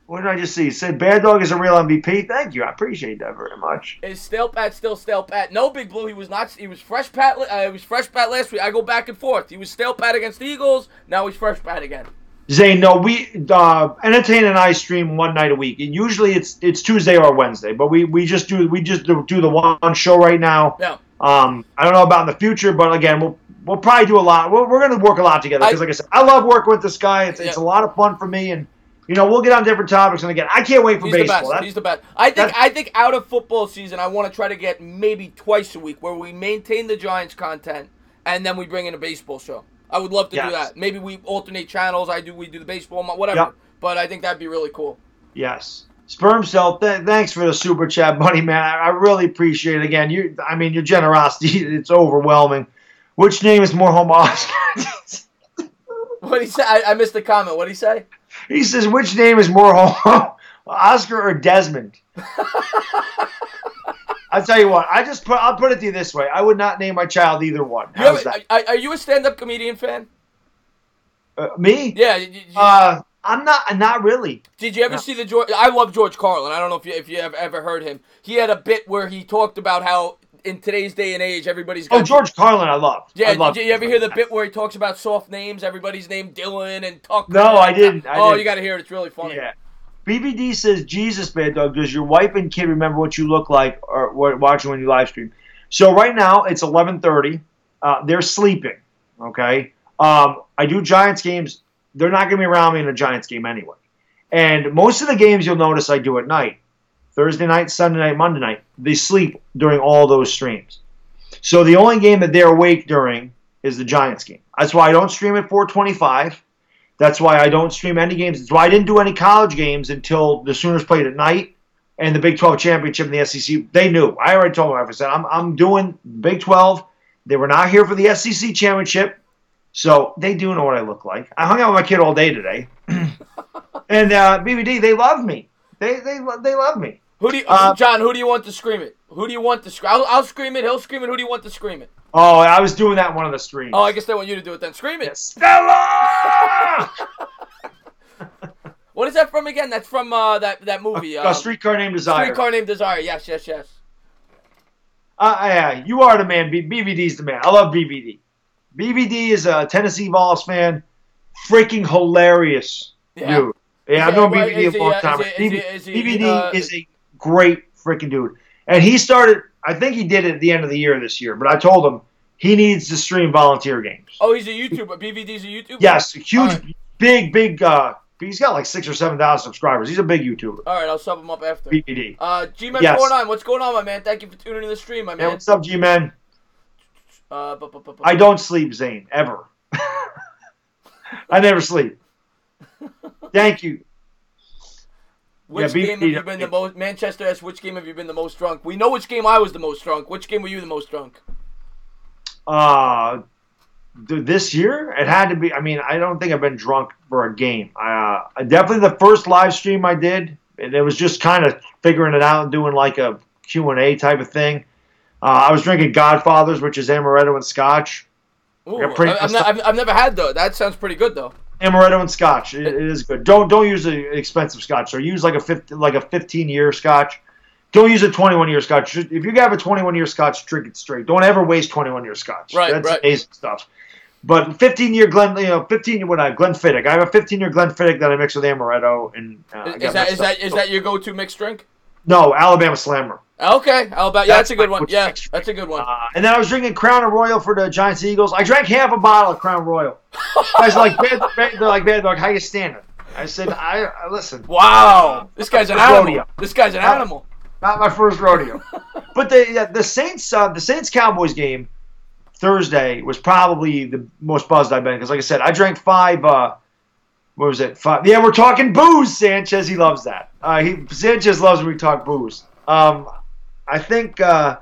What did I just see? It said Baddog is a real MVP. Thank you. I appreciate that very much. Is Stale Pat still Stale Pat? No, Big Blue. He was not. He was Fresh Pat. He was Fresh Pat last week. I go back and forth. He was Stale Pat against the Eagles. Now he's Fresh Pat again. Zane, no, we Entertain and I stream one night a week. And usually it's Tuesday or Wednesday, but we just do the one show right now. Yeah. I don't know about in the future, but again, we'll probably do a lot. We're going to work a lot together because, like I said, I love working with this guy. It's a lot of fun for me, and we'll get on different topics. And again, I can't wait for baseball. He's the best. I think out of football season, I want to try to get maybe twice a week where we maintain the Giants content and then we bring in a baseball show. I would love to do that. Maybe we alternate channels. We do the baseball, whatever. Yep. But I think that'd be really cool. Yes. Sperm Cell, thanks for the super chat, buddy, man. I really appreciate it. Again, your generosity, it's overwhelming. Which name is more homo Oscar? What he say? I missed the comment. What did he say? He says, which name is more homo, Oscar or Desmond? I'll tell you what. I'll put it to you this way. I would not name my child either one. How's that? Are you a stand-up comedian fan? Me? Yeah. I'm not really. Did you ever see the George? I love George Carlin. I don't know if you have ever heard him. He had a bit where he talked about how in today's day and age everybody's got George Carlin. I love. Yeah. Did you ever hear the bit where he talks about soft names? Everybody's named Dylan and Tucker. No, I didn't. You got to hear it. It's really funny. Yeah. BBD says, Jesus, Baddog, does your wife and kid remember what you look like or watching when you live stream? So right now, it's 11:30. They're sleeping, okay? I do Giants games. They're not going to be around me in a Giants game anyway. And most of the games you'll notice I do at night. Thursday night, Sunday night, Monday night. They sleep during all those streams. So the only game that they're awake during is the Giants game. That's why I don't stream at 4:25. That's why I don't stream any games. That's why I didn't do any college games until the Sooners played at night and the Big 12 championship in the SEC. They knew. I already told them. I said, I'm doing Big 12. They were not here for the SEC championship, so they do know what I look like. I hung out with my kid all day today. And BBD, they love me. They love me. Who do you, John? Who do you want to scream it? Who do you want to scream? I'll scream it. He'll scream it. Who do you want to scream it? Oh, I was doing that in one of the streams. Oh, I guess they want you to do it then. Scream it. Stella! What is that from again? That's from that movie. A Streetcar Named Desire. Streetcar Named Desire. Yes. Yeah, you are the man. BBD's the man. I love BBD. BBD is a Tennessee Vols fan. Freaking hilarious dude. Yeah, I've known BBD a long time. BBD is a great freaking dude. And he started, I think he did it at the end of the year this year, but I told him he needs to stream volunteer games. Oh, he's a YouTuber. BBD's a YouTuber? Yes, huge, big, he's got like 6,000 or 7,000 subscribers. He's a big YouTuber. All right, I'll sub him up after. BBD. G-Man 49, what's going on, my man? Thank you for tuning in the stream, my man. Hey, what's up, G-Man? I don't sleep, Zane, ever. I never sleep. Thank you. Which game have you been the most? Manchester asks, which game have you been the most drunk? We know which game I was the most drunk. Which game were you the most drunk? This year, it had to be. I mean, I don't think I've been drunk for a game. Definitely the first live stream I did, and it was just kind of figuring it out and doing like a Q&A type of thing. I was drinking Godfathers, which is amaretto and scotch. Ooh, I've never had though. That sounds pretty good though. Amaretto and scotch. It is good. Don't use an expensive scotch. So use like a 15-year scotch. Don't use a 21-year scotch. If you have a 21-year scotch, drink it straight. Don't ever waste 21-year scotch. That's amazing stuff. But 15-year Glenfiddich. I have a 15-year Glenfiddich that I mix with amaretto and. Is that your go-to mixed drink? No, Alabama Slammer. Okay, that's a good one. Yeah, that's a good one. And then I was drinking Crown Royal for the Giants Eagles. I drank half a bottle of Crown Royal. Guys like, they're like, Baddog, how you standing? I said, I listen. Wow, this guy's an animal. Rodeo. This guy's an animal. Not my first rodeo. But the Saints Cowboys game Thursday was probably the most buzzed I've been because, like I said, I drank 5. What was it? 5. Yeah, we're talking booze, Sanchez. He loves that. Sanchez loves when we talk booze. I think, I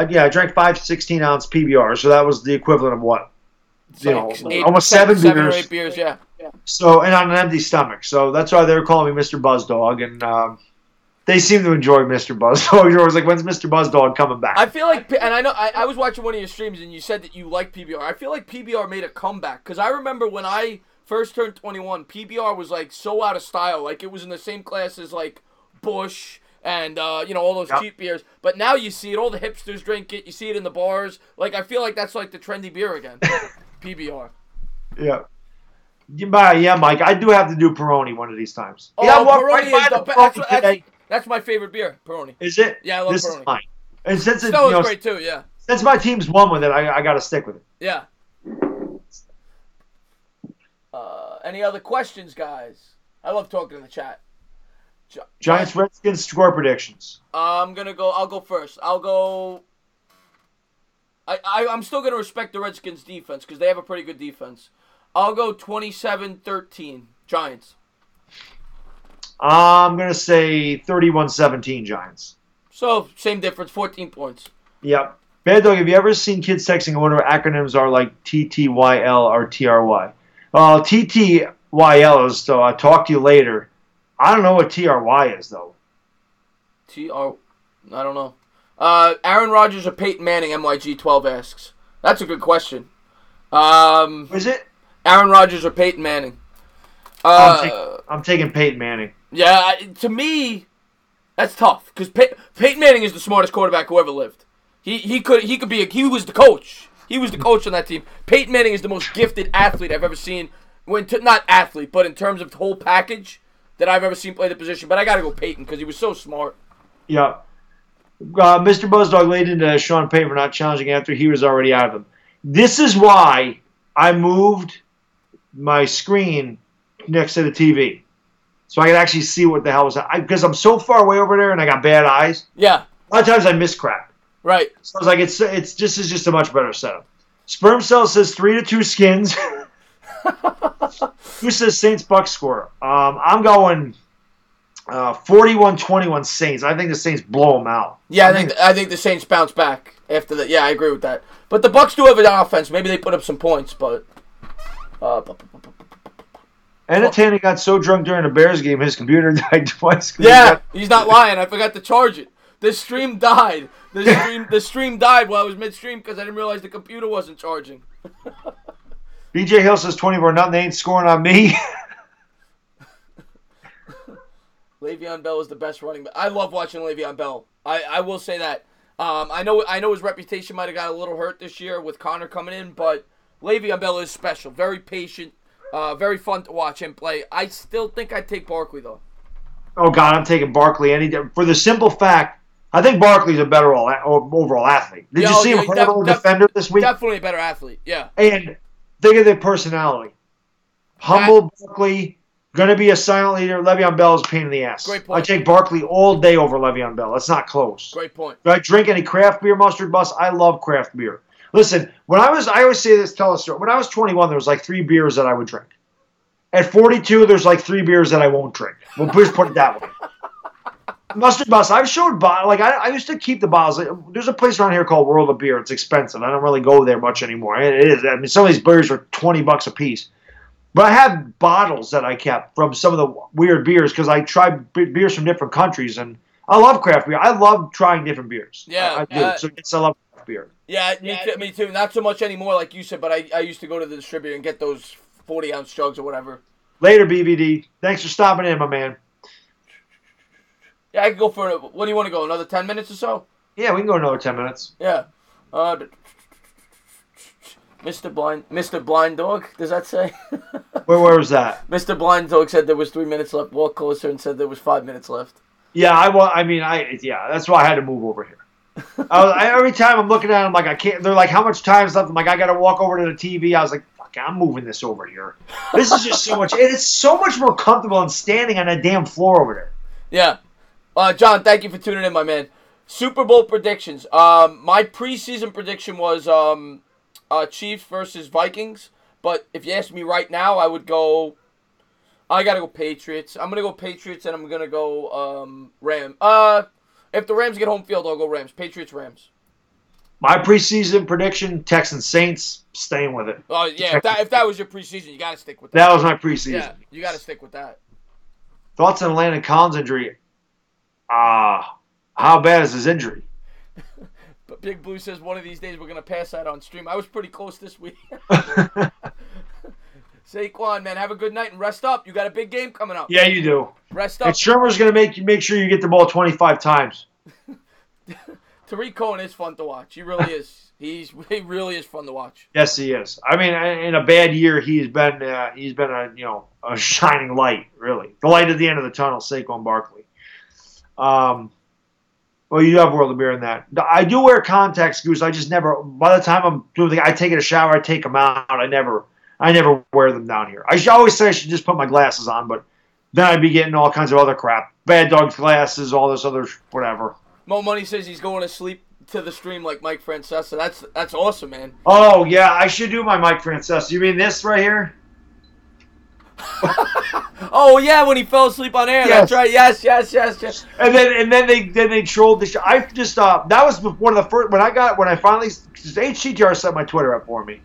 drank 5 16-ounce PBRs, so that was the equivalent of what? Almost 7 beers. 7 or 8 beers, yeah. So, and on an empty stomach. So that's why they were calling me Mr. Buzzdog, and they seem to enjoy Mr. Buzzdog. It was like, when's Mr. Buzzdog coming back? I feel like, and I know, I was watching one of your streams, and you said that you like PBR. I feel like PBR made a comeback, because I remember when I first turned 21, PBR was like so out of style. Like it was in the same class as like Busch and all those cheap beers. But now you see it, all the hipsters drink it. You see it in the bars. Like I feel like that's like the trendy beer again. PBR. Yeah. Yeah, Mike. I do have to do Peroni one of these times. Oh, yeah, Peroni that's my favorite beer. Peroni. Is it? Yeah, I love this Peroni. Is mine. And since it's great too. Yeah. Since my team's won with it, I got to stick with it. Yeah. Any other questions, guys? I love talking in the chat. Giants Redskins score predictions. I'll go first. I'm still gonna respect the Redskins defense because they have a pretty good defense. I'll go 27-13 Giants. I'm gonna say 31-17 Giants. So same difference, 14 points. Yep. Baddog, have you ever seen kids texting and wonder what acronyms are like TTYL or TRY? TTYL is so I'll talk to you later. I don't know what TRY is though. I don't know. Aaron Rodgers or Peyton Manning? MYG12 asks. That's a good question. Is it Aaron Rodgers or Peyton Manning? I'm taking Peyton Manning. Yeah, to me, that's tough because Peyton Manning is the smartest quarterback who ever lived. He was the coach. He was the coach on that team. Peyton Manning is the most gifted athlete I've ever seen. Not athlete, but in terms of the whole package that I've ever seen play the position. But I got to go Peyton because he was so smart. Yeah. Mr. Buzzdog laid into Sean Payton for not challenging after he was already out of them. This is why I moved my screen next to the TV. so I could actually see what the hell was because I'm so far away over there and I got bad eyes. Yeah. A lot of times I miss crap. Right. So I was like, it's just a much better setup. Sperm Cell says 3-2 Skins. Who says Saints Bucks score? I'm going 41-21 Saints. I think the Saints blow them out. Yeah, I think the Saints bounce back after that. Yeah, I agree with that. But the Bucks do have an offense. Maybe they put up some points, but. Entertainer got so drunk during the Bears game, his computer died twice. Yeah, he's not lying. I forgot to charge it. The stream died. The stream died while I was midstream because I didn't realize the computer wasn't charging. BJ Hill says 24-0. They ain't scoring on me. Le'Veon Bell is the best running back. I love watching Le'Veon Bell. I will say that. I know his reputation might have got a little hurt this year with Connor coming in, but Le'Veon Bell is special. Very patient. Very fun to watch him play. I still think I'd take Barkley, though. Oh, God, I'm taking Barkley any day. For the simple fact, I think Barkley's a better overall athlete. Did you see him play a defender this week? Definitely a better athlete, yeah. And think of their personality. Humble Barkley, going to be a silent leader. Le'Veon Bell is a pain in the ass. Great point. I take Barkley all day over Le'Veon Bell. That's not close. Great point. Do I drink any craft beer, Mustard Bus? I love craft beer. Listen, I always say this, tell a story. When I was 21, there was like 3 beers that I would drink. At 42, there's like 3 beers that I won't drink. Well, please put it that way. Mustard Bus, I've showed bottles. Like, I used to keep the bottles. There's a place around here called World of Beer. It's expensive. I don't really go there much anymore. It is. I mean, some of these beers are $20 a piece. But I have bottles that I kept from some of the weird beers because I tried beers from different countries. And I love craft beer. I love trying different beers. Yeah. I do. So I love craft beer. Yeah, me too. Not so much anymore, like you said, but I used to go to the distributor and get those 40-ounce jugs or whatever. Later, BBD. Thanks for stopping in, my man. Yeah, I can go for, what do you want to go, another 10 minutes or so? Yeah, we can go another 10 minutes. Yeah. Mr. Blind Dog, does that say? Where was that? Mr. Blind Dog said there was 3 minutes left. Walked closer and said there was 5 minutes left. Yeah, that's why I had to move over here. Every time I'm looking at them, like I can't. They're like, how much time's left? I'm like, I got to walk over to the TV. I was like, fuck, I'm moving this over here. This is just so much. And it's so much more comfortable than standing on that damn floor over there. Yeah. John, thank you for tuning in, my man. Super Bowl predictions. My preseason prediction was Chiefs versus Vikings. But if you ask me right now, I got to go Patriots. I'm going to go Patriots, and I'm going to go Rams. If the Rams get home field, I'll go Rams. Patriots, Rams. My preseason prediction, Texans, Saints, staying with it. Oh, yeah. If that was your preseason, you got to stick with that. That was my preseason. Yeah, you got to stick with that. Thoughts on Landon Collins' injury? How bad is his injury? But Big Blue says one of these days we're going to pass that on stream. I was pretty close this week. Saquon, man, have a good night and rest up. You got a big game coming up. Yeah, you do. Rest up. And Shermer's going to make sure you get the ball 25 times. Tariq Cohen is fun to watch. He really is. He really is fun to watch. Yes, he is. I mean, in a bad year, he's been a shining light, really. The light at the end of the tunnel, Saquon Barkley. Well, you have World of Beer in that. I do wear contacts, Goose. I just never. By the time I'm doing the, I take a shower, I take them out. I never wear them down here. I should always say I should just put my glasses on, but then I'd be getting all kinds of other crap. Baddog glasses, all this other whatever. Mo Money says he's going to sleep to the stream like Mike Francesa. That's awesome, man. Oh yeah, I should do my Mike Francesa. You mean this right here? Oh yeah, when he fell asleep on air. Yes. That's right. Yes. And then they trolled the show. I just that was one of the first when I finally HCTR set my Twitter up for me,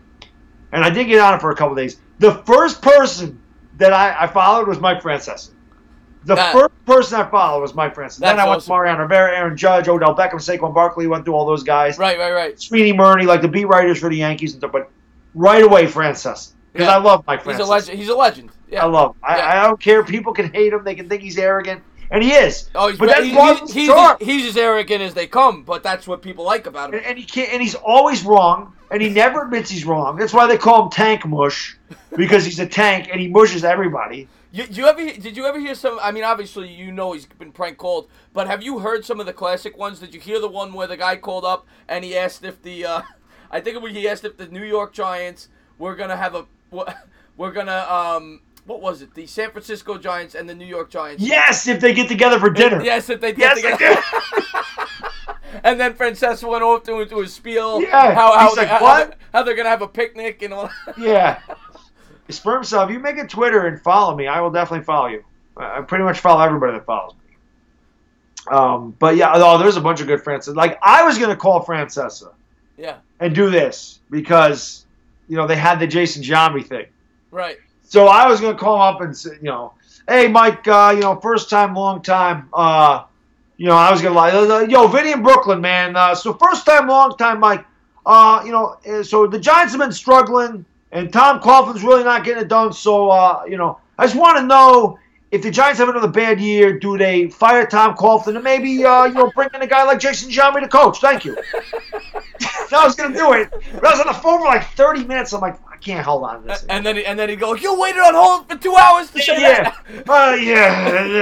and I did get on it for a couple of days. The first person that I followed was Mike Francesa. First person I followed was Mike Francis. Then I went to Mariano Rivera, Aaron Judge, Odell Beckham, Saquon Barkley, went through all those guys. Right. Sweeney Murney, like the beat writers for the Yankees and stuff. But right away, Francis. Because I love Mike Francis. He's a legend. Yeah. I love him. I don't care. People can hate him. They can think he's arrogant. And he is. Oh, he's as arrogant as they come, but that's what people like about him. And he can't. And he's always wrong. And he never admits he's wrong. That's why they call him Tank Mush, because he's a tank and he mushes everybody. Did you ever hear some? I mean, obviously he's been prank called, but have you heard some of the classic ones? Did you hear the one where the guy called up and he asked if he asked if the New York Giants were gonna have what was it? The San Francisco Giants and the New York Giants. Yes, if they get together for dinner. Yes, if they get together. And then Francesa went off to his spiel. Yeah. How they're gonna have a picnic and all. Yeah. Sperm Cell, if you make a Twitter and follow me, I will definitely follow you. I pretty much follow everybody that follows me. But yeah, there's a bunch of good Francesa. Like, I was gonna call Francesa. Yeah. And do this because, they had the Jason Giambi thing. Right. So I was gonna call him up and say, hey Mike, first time, long time. I was gonna lie. Yo, Vinny in Brooklyn, man. So first time, long time, Mike. So the Giants have been struggling, and Tom Coughlin's really not getting it done. So, I just want to know if the Giants have another bad year, do they fire Tom Coughlin and maybe, bring in a guy like Jason Giambi to coach? Thank you. I was gonna do it, but I was on the phone for like 30 minutes. I'm like, I can't hold on to this. And then he'd go, you waited on hold for 2 hours to say that.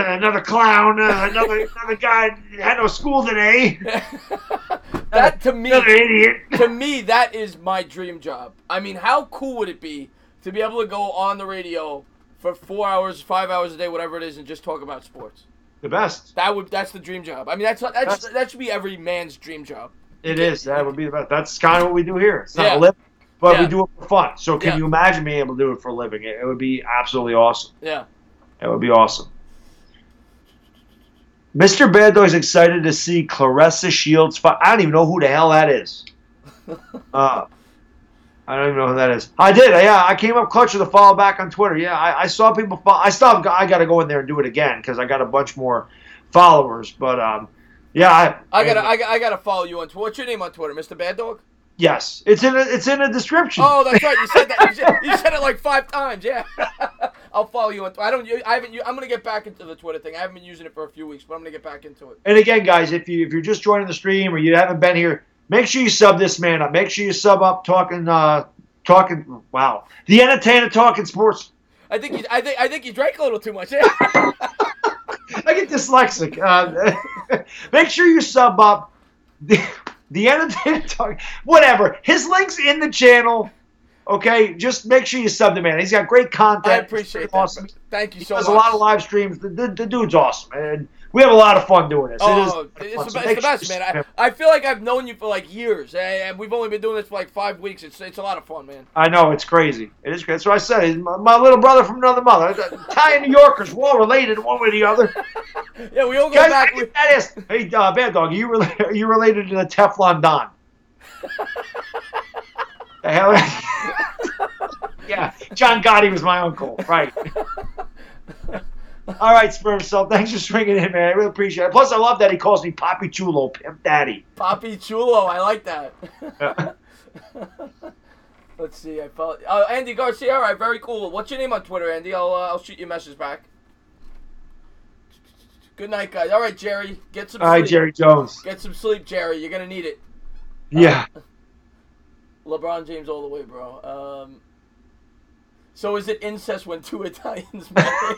Another clown, another guy had no school today. That to me, another idiot. To me, that is my dream job. I mean, how cool would it be to be able to go on the radio for 4 hours, 5 hours a day, whatever it is, and just talk about sports? The best. That's the dream job. I mean, that should be every man's dream job. It is. That would be the best. That's kind of what we do here. It's not a living, but we do it for fun. So can you imagine being able to do it for a living? It would be absolutely awesome. Yeah. It would be awesome. Mr. Baddog is excited to see Clarissa Shields fight. I don't even know who the hell that is. I don't even know who that is. I did. Yeah, I came up clutch with a follow back on Twitter. Yeah, I saw people follow. I got to go in there and do it again because I got a bunch more followers. But yeah, I gotta follow you on Twitter. What's your name on Twitter, Mr. Baddog? Yes, it's in the description. Oh, that's right. You said that. You said it like 5 times. Yeah. I'll follow you on. I'm gonna get back into the Twitter thing. I haven't been using it for a few weeks, but I'm gonna get back into it. And again, guys, if you're just joining the stream or you haven't been here, make sure you sub this man up. Make sure you sub up talking. Wow, the entertainer talking sports. I think you drank a little too much. Yeah. I get dyslexic. Make sure you sub up the entertainer talk. Whatever. His link's in the channel. Okay, just make sure you sub the man. He's got great content. I appreciate that. Awesome. Thank you so much. There's a lot of live streams. The dude's awesome, and we have a lot of fun doing this. It's the best, man. I feel like I've known you for like years, and we've only been doing this for like 5 weeks. It's a lot of fun, man. I know, it's crazy. It is crazy. That's what I said. He's my little brother from another mother. Italian New Yorkers, we're all related one way or the other. Yeah, we all go back. Hey, Baddog, are you related to the Teflon Don? The hell? Yeah, John Gotti was my uncle, right? All right, Sperm Cell, thanks for swinging in, man. I really appreciate it. Plus, I love that he calls me Papi Chulo, Pimp Daddy. Papi Chulo, I like that. Yeah. Let's see, I follow. Andy Garcia, all right, very cool. What's your name on Twitter, Andy? I'll shoot you a message back. Good night, guys. All right, Jerry, get some sleep. All right, Jerry Jones. Get some sleep, Jerry. You're gonna need it. Yeah. LeBron James all the way, bro. So is it incest when 2 Italians marry?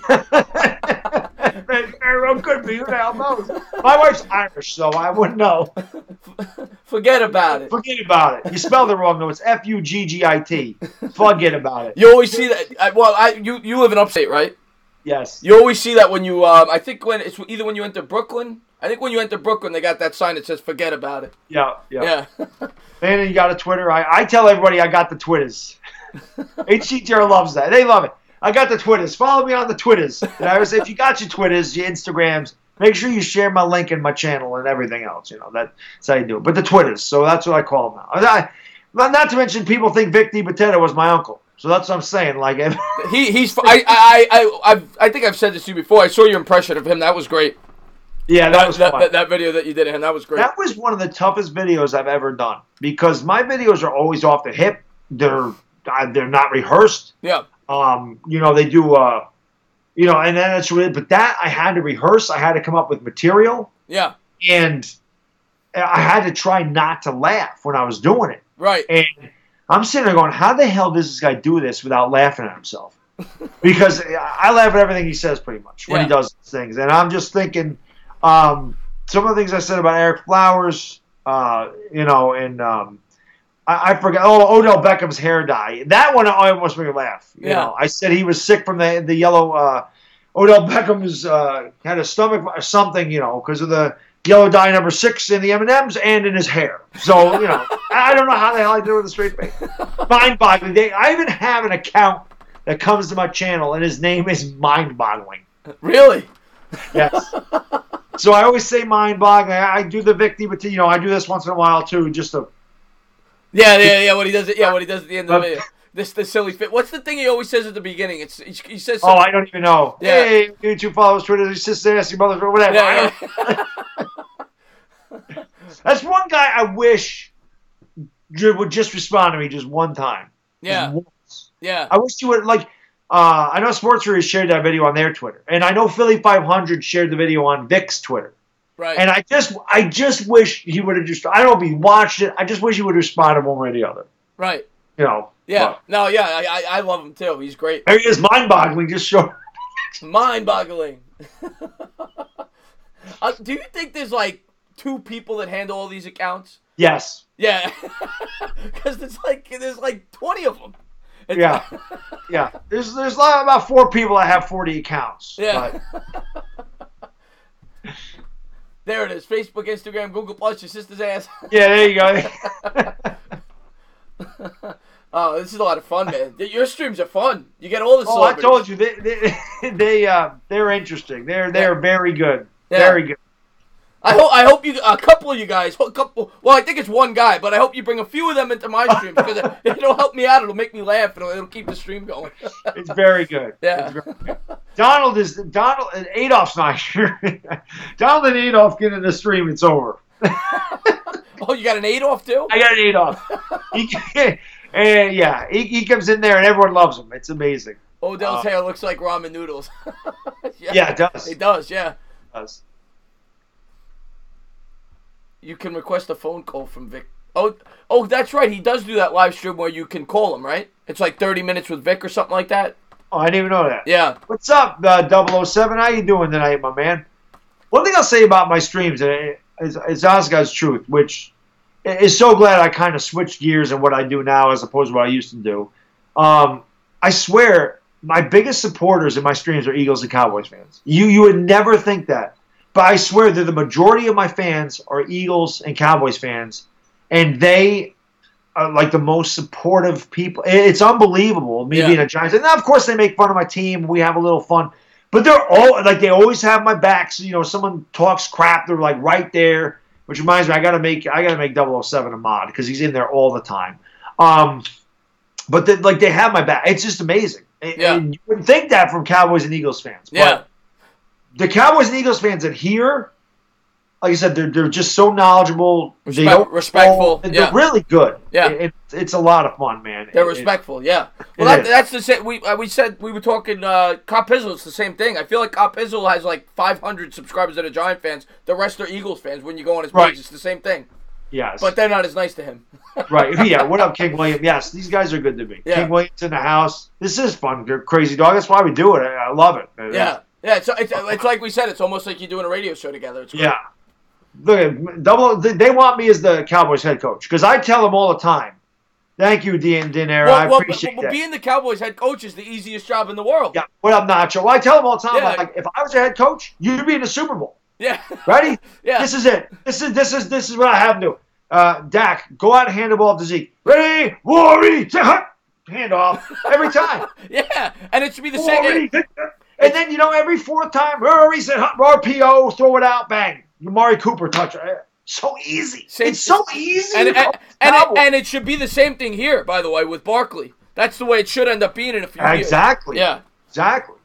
Very well could be. Who the hell knows? My wife's Irish, so I wouldn't know. Forget about it. Forget about it. You spelled it wrong, though. It's Fuggit. Forget about it. You always see that. You live in upstate, right? Yes. You always see that when you. I think when it's either when you enter Brooklyn. I think when you enter Brooklyn, they got that sign that says "Forget about it." Yeah. Man, you got a Twitter. I tell everybody I got the Twitters. HCTR loves that. They love it. I got the Twitters. Follow me on the Twitters. And I would say, if you got your Twitters, your Instagrams, make sure you share my link in my channel and everything else. That's how you do it. But the Twitters, so that's what I call them now. Not to mention, people think Vic DiBattista was my uncle. So that's what I'm saying. Like he's. I think I've said this to you before. I saw your impression of him. That was great. Yeah, that was fun. That video that you did of him, that was great. That was one of the toughest videos I've ever done because my videos are always off the hip. They're not rehearsed. Yeah. They do. And then it's really. But that I had to rehearse. I had to come up with material. Yeah. And I had to try not to laugh when I was doing it. Right. And I'm sitting there going, how the hell does this guy do this without laughing at himself? Because I laugh at everything he says pretty much when he does things. And I'm just thinking, some of the things I said about Eric Flowers, and I forgot. Oh, Odell Beckham's hair dye. That one almost made me laugh. You know, I said he was sick from the yellow. Odell Beckham's had a stomach or something, you know, because of the yellow dye number 6 in the M&Ms and in his hair. So, you know, I don't know how the hell I did it with a straight face. Mind-boggling. I even have an account that comes to my channel, and his name is Mind-boggling. Really? Yes. So I always say mind-boggling. I do the Vic DiBattista, you know, I do this once in a while too, just to. Yeah. When he does it, what he does at the end of the video. The silly fit. What's the thing he always says at the beginning? He says. Something. Oh, I don't even know. Yeah. Hey, YouTube followers, Twitter, his sister, ask your mother, whatever. Yeah. That's one guy I wish would just respond to me just one time. Yeah. Just once. Yeah. I wish you would like. I know Sports Readers shared that video on their Twitter, and I know Philly 500 shared the video on Vic's Twitter. Right. And I just wish he would have just. I don't know if he watched it. I just wish he would have responded one way or the other. Right. You know. Yeah. But. No. Yeah. I love him too. He's great. There he is, mind-boggling. Just show. Mind-boggling. Do you think there's like 2 people that handle all these accounts? Yes. Yeah. Because there's like 20 of them. Yeah. Yeah. There's about 4 people that have 40 accounts. Yeah. There it is. Facebook, Instagram, Google Plus, your sister's ass. Yeah, there you go. Oh, this is a lot of fun, man. Your streams are fun. You get all the celebrities. I told you they're interesting. They're very good. Yeah. Very good. I hope you a couple of you guys, well, I think it's one guy, but I hope you bring a few of them into my stream because it'll help me out. It'll make me laugh. It'll keep the stream going. It's very good. Yeah. It's very good. Donald and Adolph's not here. Donald and Adolph get in the stream. It's over. Oh, you got an Adolph too? I got an Adolph. And yeah, he comes in there and everyone loves him. It's amazing. Odell's hair looks like ramen noodles. Yeah, it does. It does, yeah. It does. You can request a phone call from Vic. Oh, that's right. He does do that live stream where you can call him, right? It's like 30 minutes with Vic or something like that. Oh, I didn't even know that. Yeah. What's up, 007? How you doing tonight, my man? One thing I'll say about my streams is honest God's truth, which is so glad I kind of switched gears in what I do now as opposed to what I used to do. I swear, my biggest supporters in my streams are Eagles and Cowboys fans. You would never think that. But I swear that the majority of my fans are Eagles and Cowboys fans, and they are like the most supportive people. It's unbelievable, me being a Giants. And now, of course, they make fun of my team. We have a little fun. But they're all like they always have my back. So, you know, someone talks crap, they're like right there. Which reminds me, I gotta make 007 a mod because he's in there all the time. But they have my back. It's just amazing. And you wouldn't think that from Cowboys and Eagles fans. But the Cowboys and Eagles fans that here, like I said, they're just so knowledgeable. Respectful. They're really good. Yeah. It's a lot of fun, man. They're respectful, yeah. Well, that's the same. We said we were talking Cop Pizzle. It's the same thing. I feel like Cop Pizzle has like 500 subscribers that are Giant fans. The rest are Eagles fans. When you go on his page, it's the same thing. Yes. But they're not as nice to him. Right. Yeah. What up, King William? Yes, these guys are good to me. King William's in the house. This is fun. They're crazy dog. That's why we do it. I love it. Yeah. Yeah. It's like we said. It's almost like you're doing a radio show together. It's great. Yeah. Look, they want me as the Cowboys head coach because I tell them all the time. Thank you, Dinero. I appreciate that. Being the Cowboys head coach is the easiest job in the world. Yeah. What up, Nacho? Well, I tell them all the time. Like, if I was your head coach, you'd be in the Super Bowl. Yeah. Ready? Yeah. This is it. This is what I have to do. Dak, go out and hand the ball to Zeke. Ready? Rory, hand off every time. Yeah, and it should be the same. And then, every fourth time, Rory said, RPO, throw it out, bang. Amari Cooper touch. So easy. It's so easy. And it should be the same thing here, by the way, with Barkley. That's the way it should end up being in a few years. Exactly. Yeah. Exactly.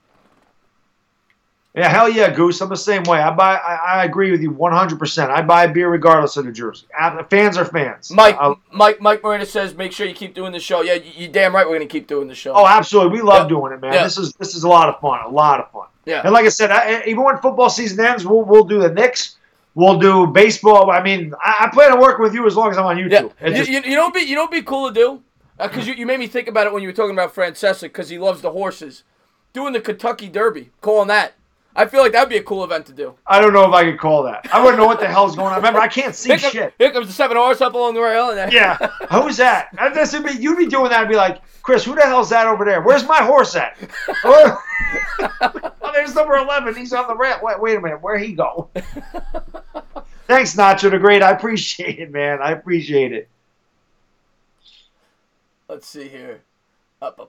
Yeah, hell yeah, Goose. I'm the same way. I agree with you 100%. I buy a beer regardless of the jersey. Fans are fans. Mike Moreno says, make sure you keep doing the show. Yeah, you're damn right we're going to keep doing the show. Oh, absolutely. We love doing it, man. Yeah. This is a lot of fun. A lot of fun. Yeah. And like I said, even when football season ends, we'll do the Knicks. We'll do baseball. I mean, I plan on working with you as long as I'm on YouTube. Yeah. You know what'd be cool to do? Because you made me think about it when you were talking about Francesa because he loves the horses. Doing the Kentucky Derby. Calling that. I feel like that'd be a cool event to do. I don't know if I could call that. I wouldn't know what the hell's going on. Remember, I can't see shit. Here comes the 7-horse up along the rail. And yeah. Who's that? You'd be doing that and be like, Chris, who the hell's that over there? Where's my horse at? Oh, there's number 11. He's on the rail. Wait a minute. Where'd he go? Thanks, Nacho the Great. I appreciate it, man. I appreciate it. Let's see here. Up.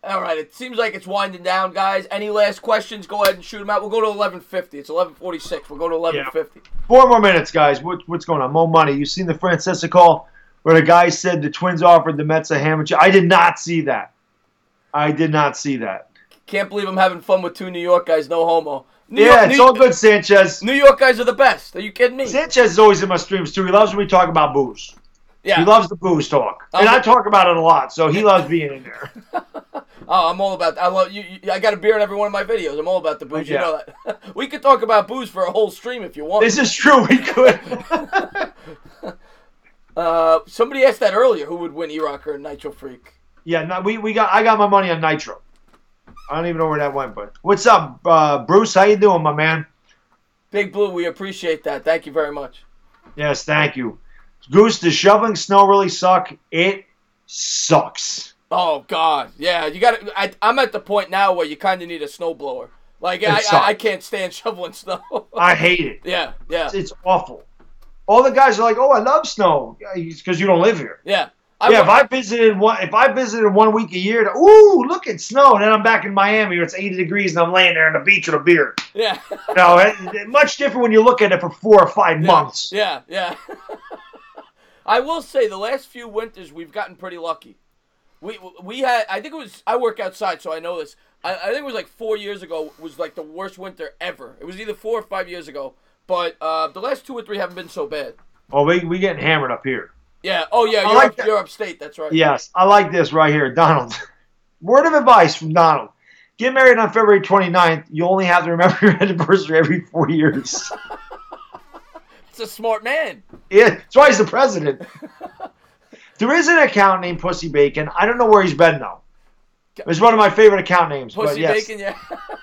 All right, it seems like it's winding down, guys. Any last questions? Go ahead and shoot them out. We'll go to 11:50. It's 11:46. We'll go to 11:50. Yeah. 4 more minutes, guys. What's going on? More money. You seen the Francesa call where the guy said the Twins offered the Mets a hammer? I did not see that. Can't believe I'm having fun with 2 New York guys. No homo. It's all good, Sanchez. New York guys are the best. Are you kidding me? Sanchez is always in my streams, too. He loves when we talk about booze. Yeah. He loves the booze talk. And I talk about it a lot, so he loves being in there. Oh, I'm all about that. I love you. I got a beer in every one of my videos. I'm all about the booze. Yeah. You know that. We could talk about booze for a whole stream if you want. This is true. We could. Somebody asked that earlier. Who would win, E-Rock or Nitro Freak? Yeah, no, I got my money on Nitro. I don't even know where that went, but what's up, Bruce? How you doing, my man? Big Blue, we appreciate that. Thank you very much. Yes, thank you. Goose, does shoveling snow really suck? It sucks. Oh God, yeah. You got. I'm at the point now where you kind of need a snowblower. Like I can't stand shoveling snow. I hate it. Yeah. It's awful. All the guys are like, "Oh, I love snow," because you don't live here. Yeah. If I visited 1 week a year, ooh, look at snow, and then I'm back in Miami where it's 80 degrees and I'm laying there on the beach with a beer. Yeah. Much different when you look at it for 4 or 5 months. Yeah. I will say the last few winters we've gotten pretty lucky. We had, I think it was, I work outside, so I know this. I think it was like 4 years ago was like the worst winter ever. It was either 4 or 5 years ago, but the last 2 or 3 haven't been so bad. Oh, we getting hammered up here. Yeah. Oh, yeah. You're upstate. That's right. Yes. I like this right here. Donald. Word of advice from Donald. Get married on February 29th. You only have to remember your anniversary every 4 years. It's a smart man. Yeah. That's why he's the president. There is an account named Pussy Bacon. I don't know where he's been, though. It's one of my favorite account names. Pussy Bacon, yeah.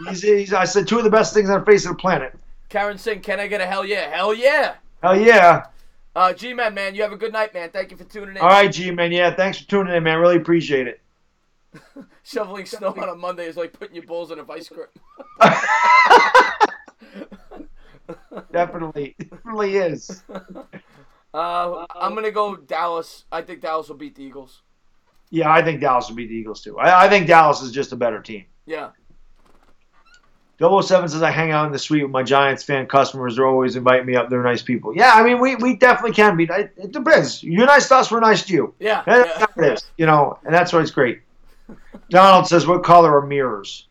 I said 2 of the best things on the face of the planet. Karen Singh, can I get a hell yeah? Hell yeah. Hell yeah. G-Man, man, you have a good night, man. Thank you for tuning in. All right, G-Man, yeah, thanks for tuning in, man. Really appreciate it. Shoveling snow on a Monday is like putting your balls in a vice grip. Definitely is. I'm going to go Dallas. I think Dallas will beat the Eagles. Yeah, I think Dallas will beat the Eagles, too. I think Dallas is just a better team. Yeah. 007 says, I hang out in the suite with my Giants fan customers. They're always inviting me up. They're nice people. Yeah, I mean, we definitely can be. It depends. You're nice to us, we're nice to you. Yeah. That's how it is, and that's why it's great. Donald says, what color are mirrors?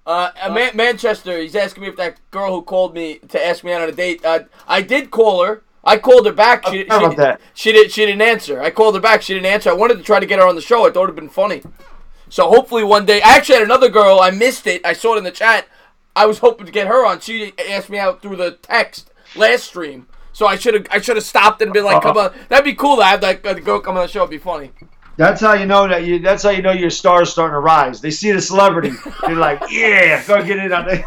Manchester, he's asking me if that girl who called me to ask me out on a date. I did call her. I called her back. She didn't answer. I called her back. She didn't answer. I wanted to try to get her on the show. I thought it would have been funny. So hopefully one day. I actually had another girl. I missed it. I saw it in the chat. I was hoping to get her on. She asked me out through the text last stream. So I should have stopped and been like, come on. That'd be cool to have that girl come on the show. It'd be funny. That's how you know that's how you know your star's starting to rise. They see the celebrity. They're like, yeah, go get it on there.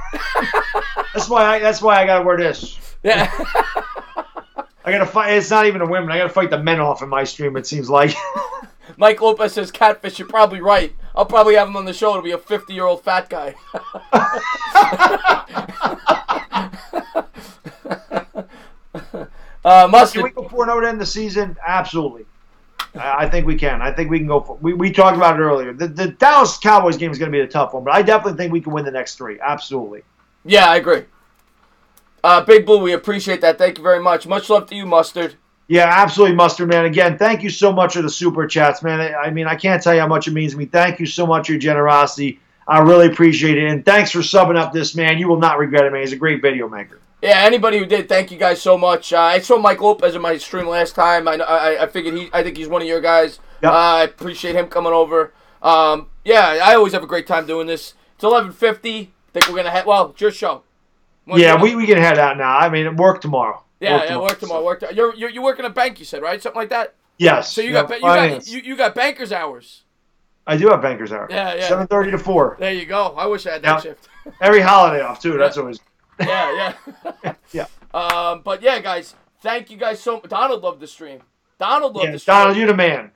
That's why I gotta wear this. Yeah. I gotta fight. It's not even the women. I gotta fight the men off in my stream. It seems like. Mike Lopez says, "Catfish." You're probably right. I'll probably have him on the show. It'll be a 50-year-old fat guy. Mustard. Can we go 4-0 to end the season? Absolutely. I think we can. I think we can go. We talked about it earlier. The Dallas Cowboys game is going to be a tough one, but I definitely think we can win the next 3. Absolutely. Yeah, I agree. Big Blue, we appreciate that. Thank you very much. Much love to you, Mustard. Yeah, absolutely, Mustard, man. Again, thank you so much for the super chats, man. I mean, I can't tell you how much it means to me. Thank you so much for your generosity. I really appreciate it. And thanks for subbing up this, man. You will not regret it, man. He's a great video maker. Yeah, anybody who did, thank you guys so much. I saw Mike Lopez in my stream last time. I figured I think he's one of your guys. Yep. I appreciate him coming over. Yeah, I always have a great time doing this. It's 11:50. I think we're gonna head. Well, it's your show. We can head out now. I mean, work tomorrow. Work tomorrow. You're working a bank, you said, right? Something like that. Yes. So you got bankers hours. I do have banker's hour. Yeah, yeah. 7:30 to 4. There you go. I wish I had that shift. Every holiday off, too. That's always... Yeah. Yeah. But yeah, guys, thank you guys so much. Donald loved the stream. Donald loved the stream. Donald, you're the man.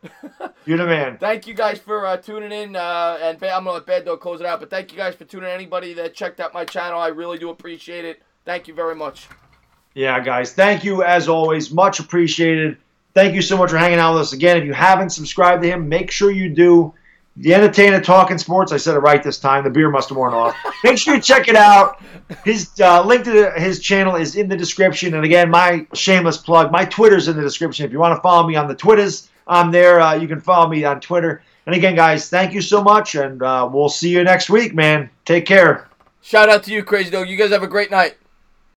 You're the man. Thank you guys for tuning in. And I'm going to let Baddog close it out. But thank you guys for tuning in. Anybody that checked out my channel, I really do appreciate it. Thank you very much. Yeah, guys. Thank you, as always. Much appreciated. Thank you so much for hanging out with us. Again, if you haven't subscribed to him, make sure you do. The Entertainer Talking Sports. I said it right this time. The beer must have worn off. Make sure you check it out. His link to his channel is in the description. And again, my shameless plug, my Twitter's in the description. If you want to follow me on the Twitters, I'm there. You can follow me on Twitter. And again, guys, thank you so much. And we'll see you next week, man. Take care. Shout out to you, Crazy Dog. You guys have a great night.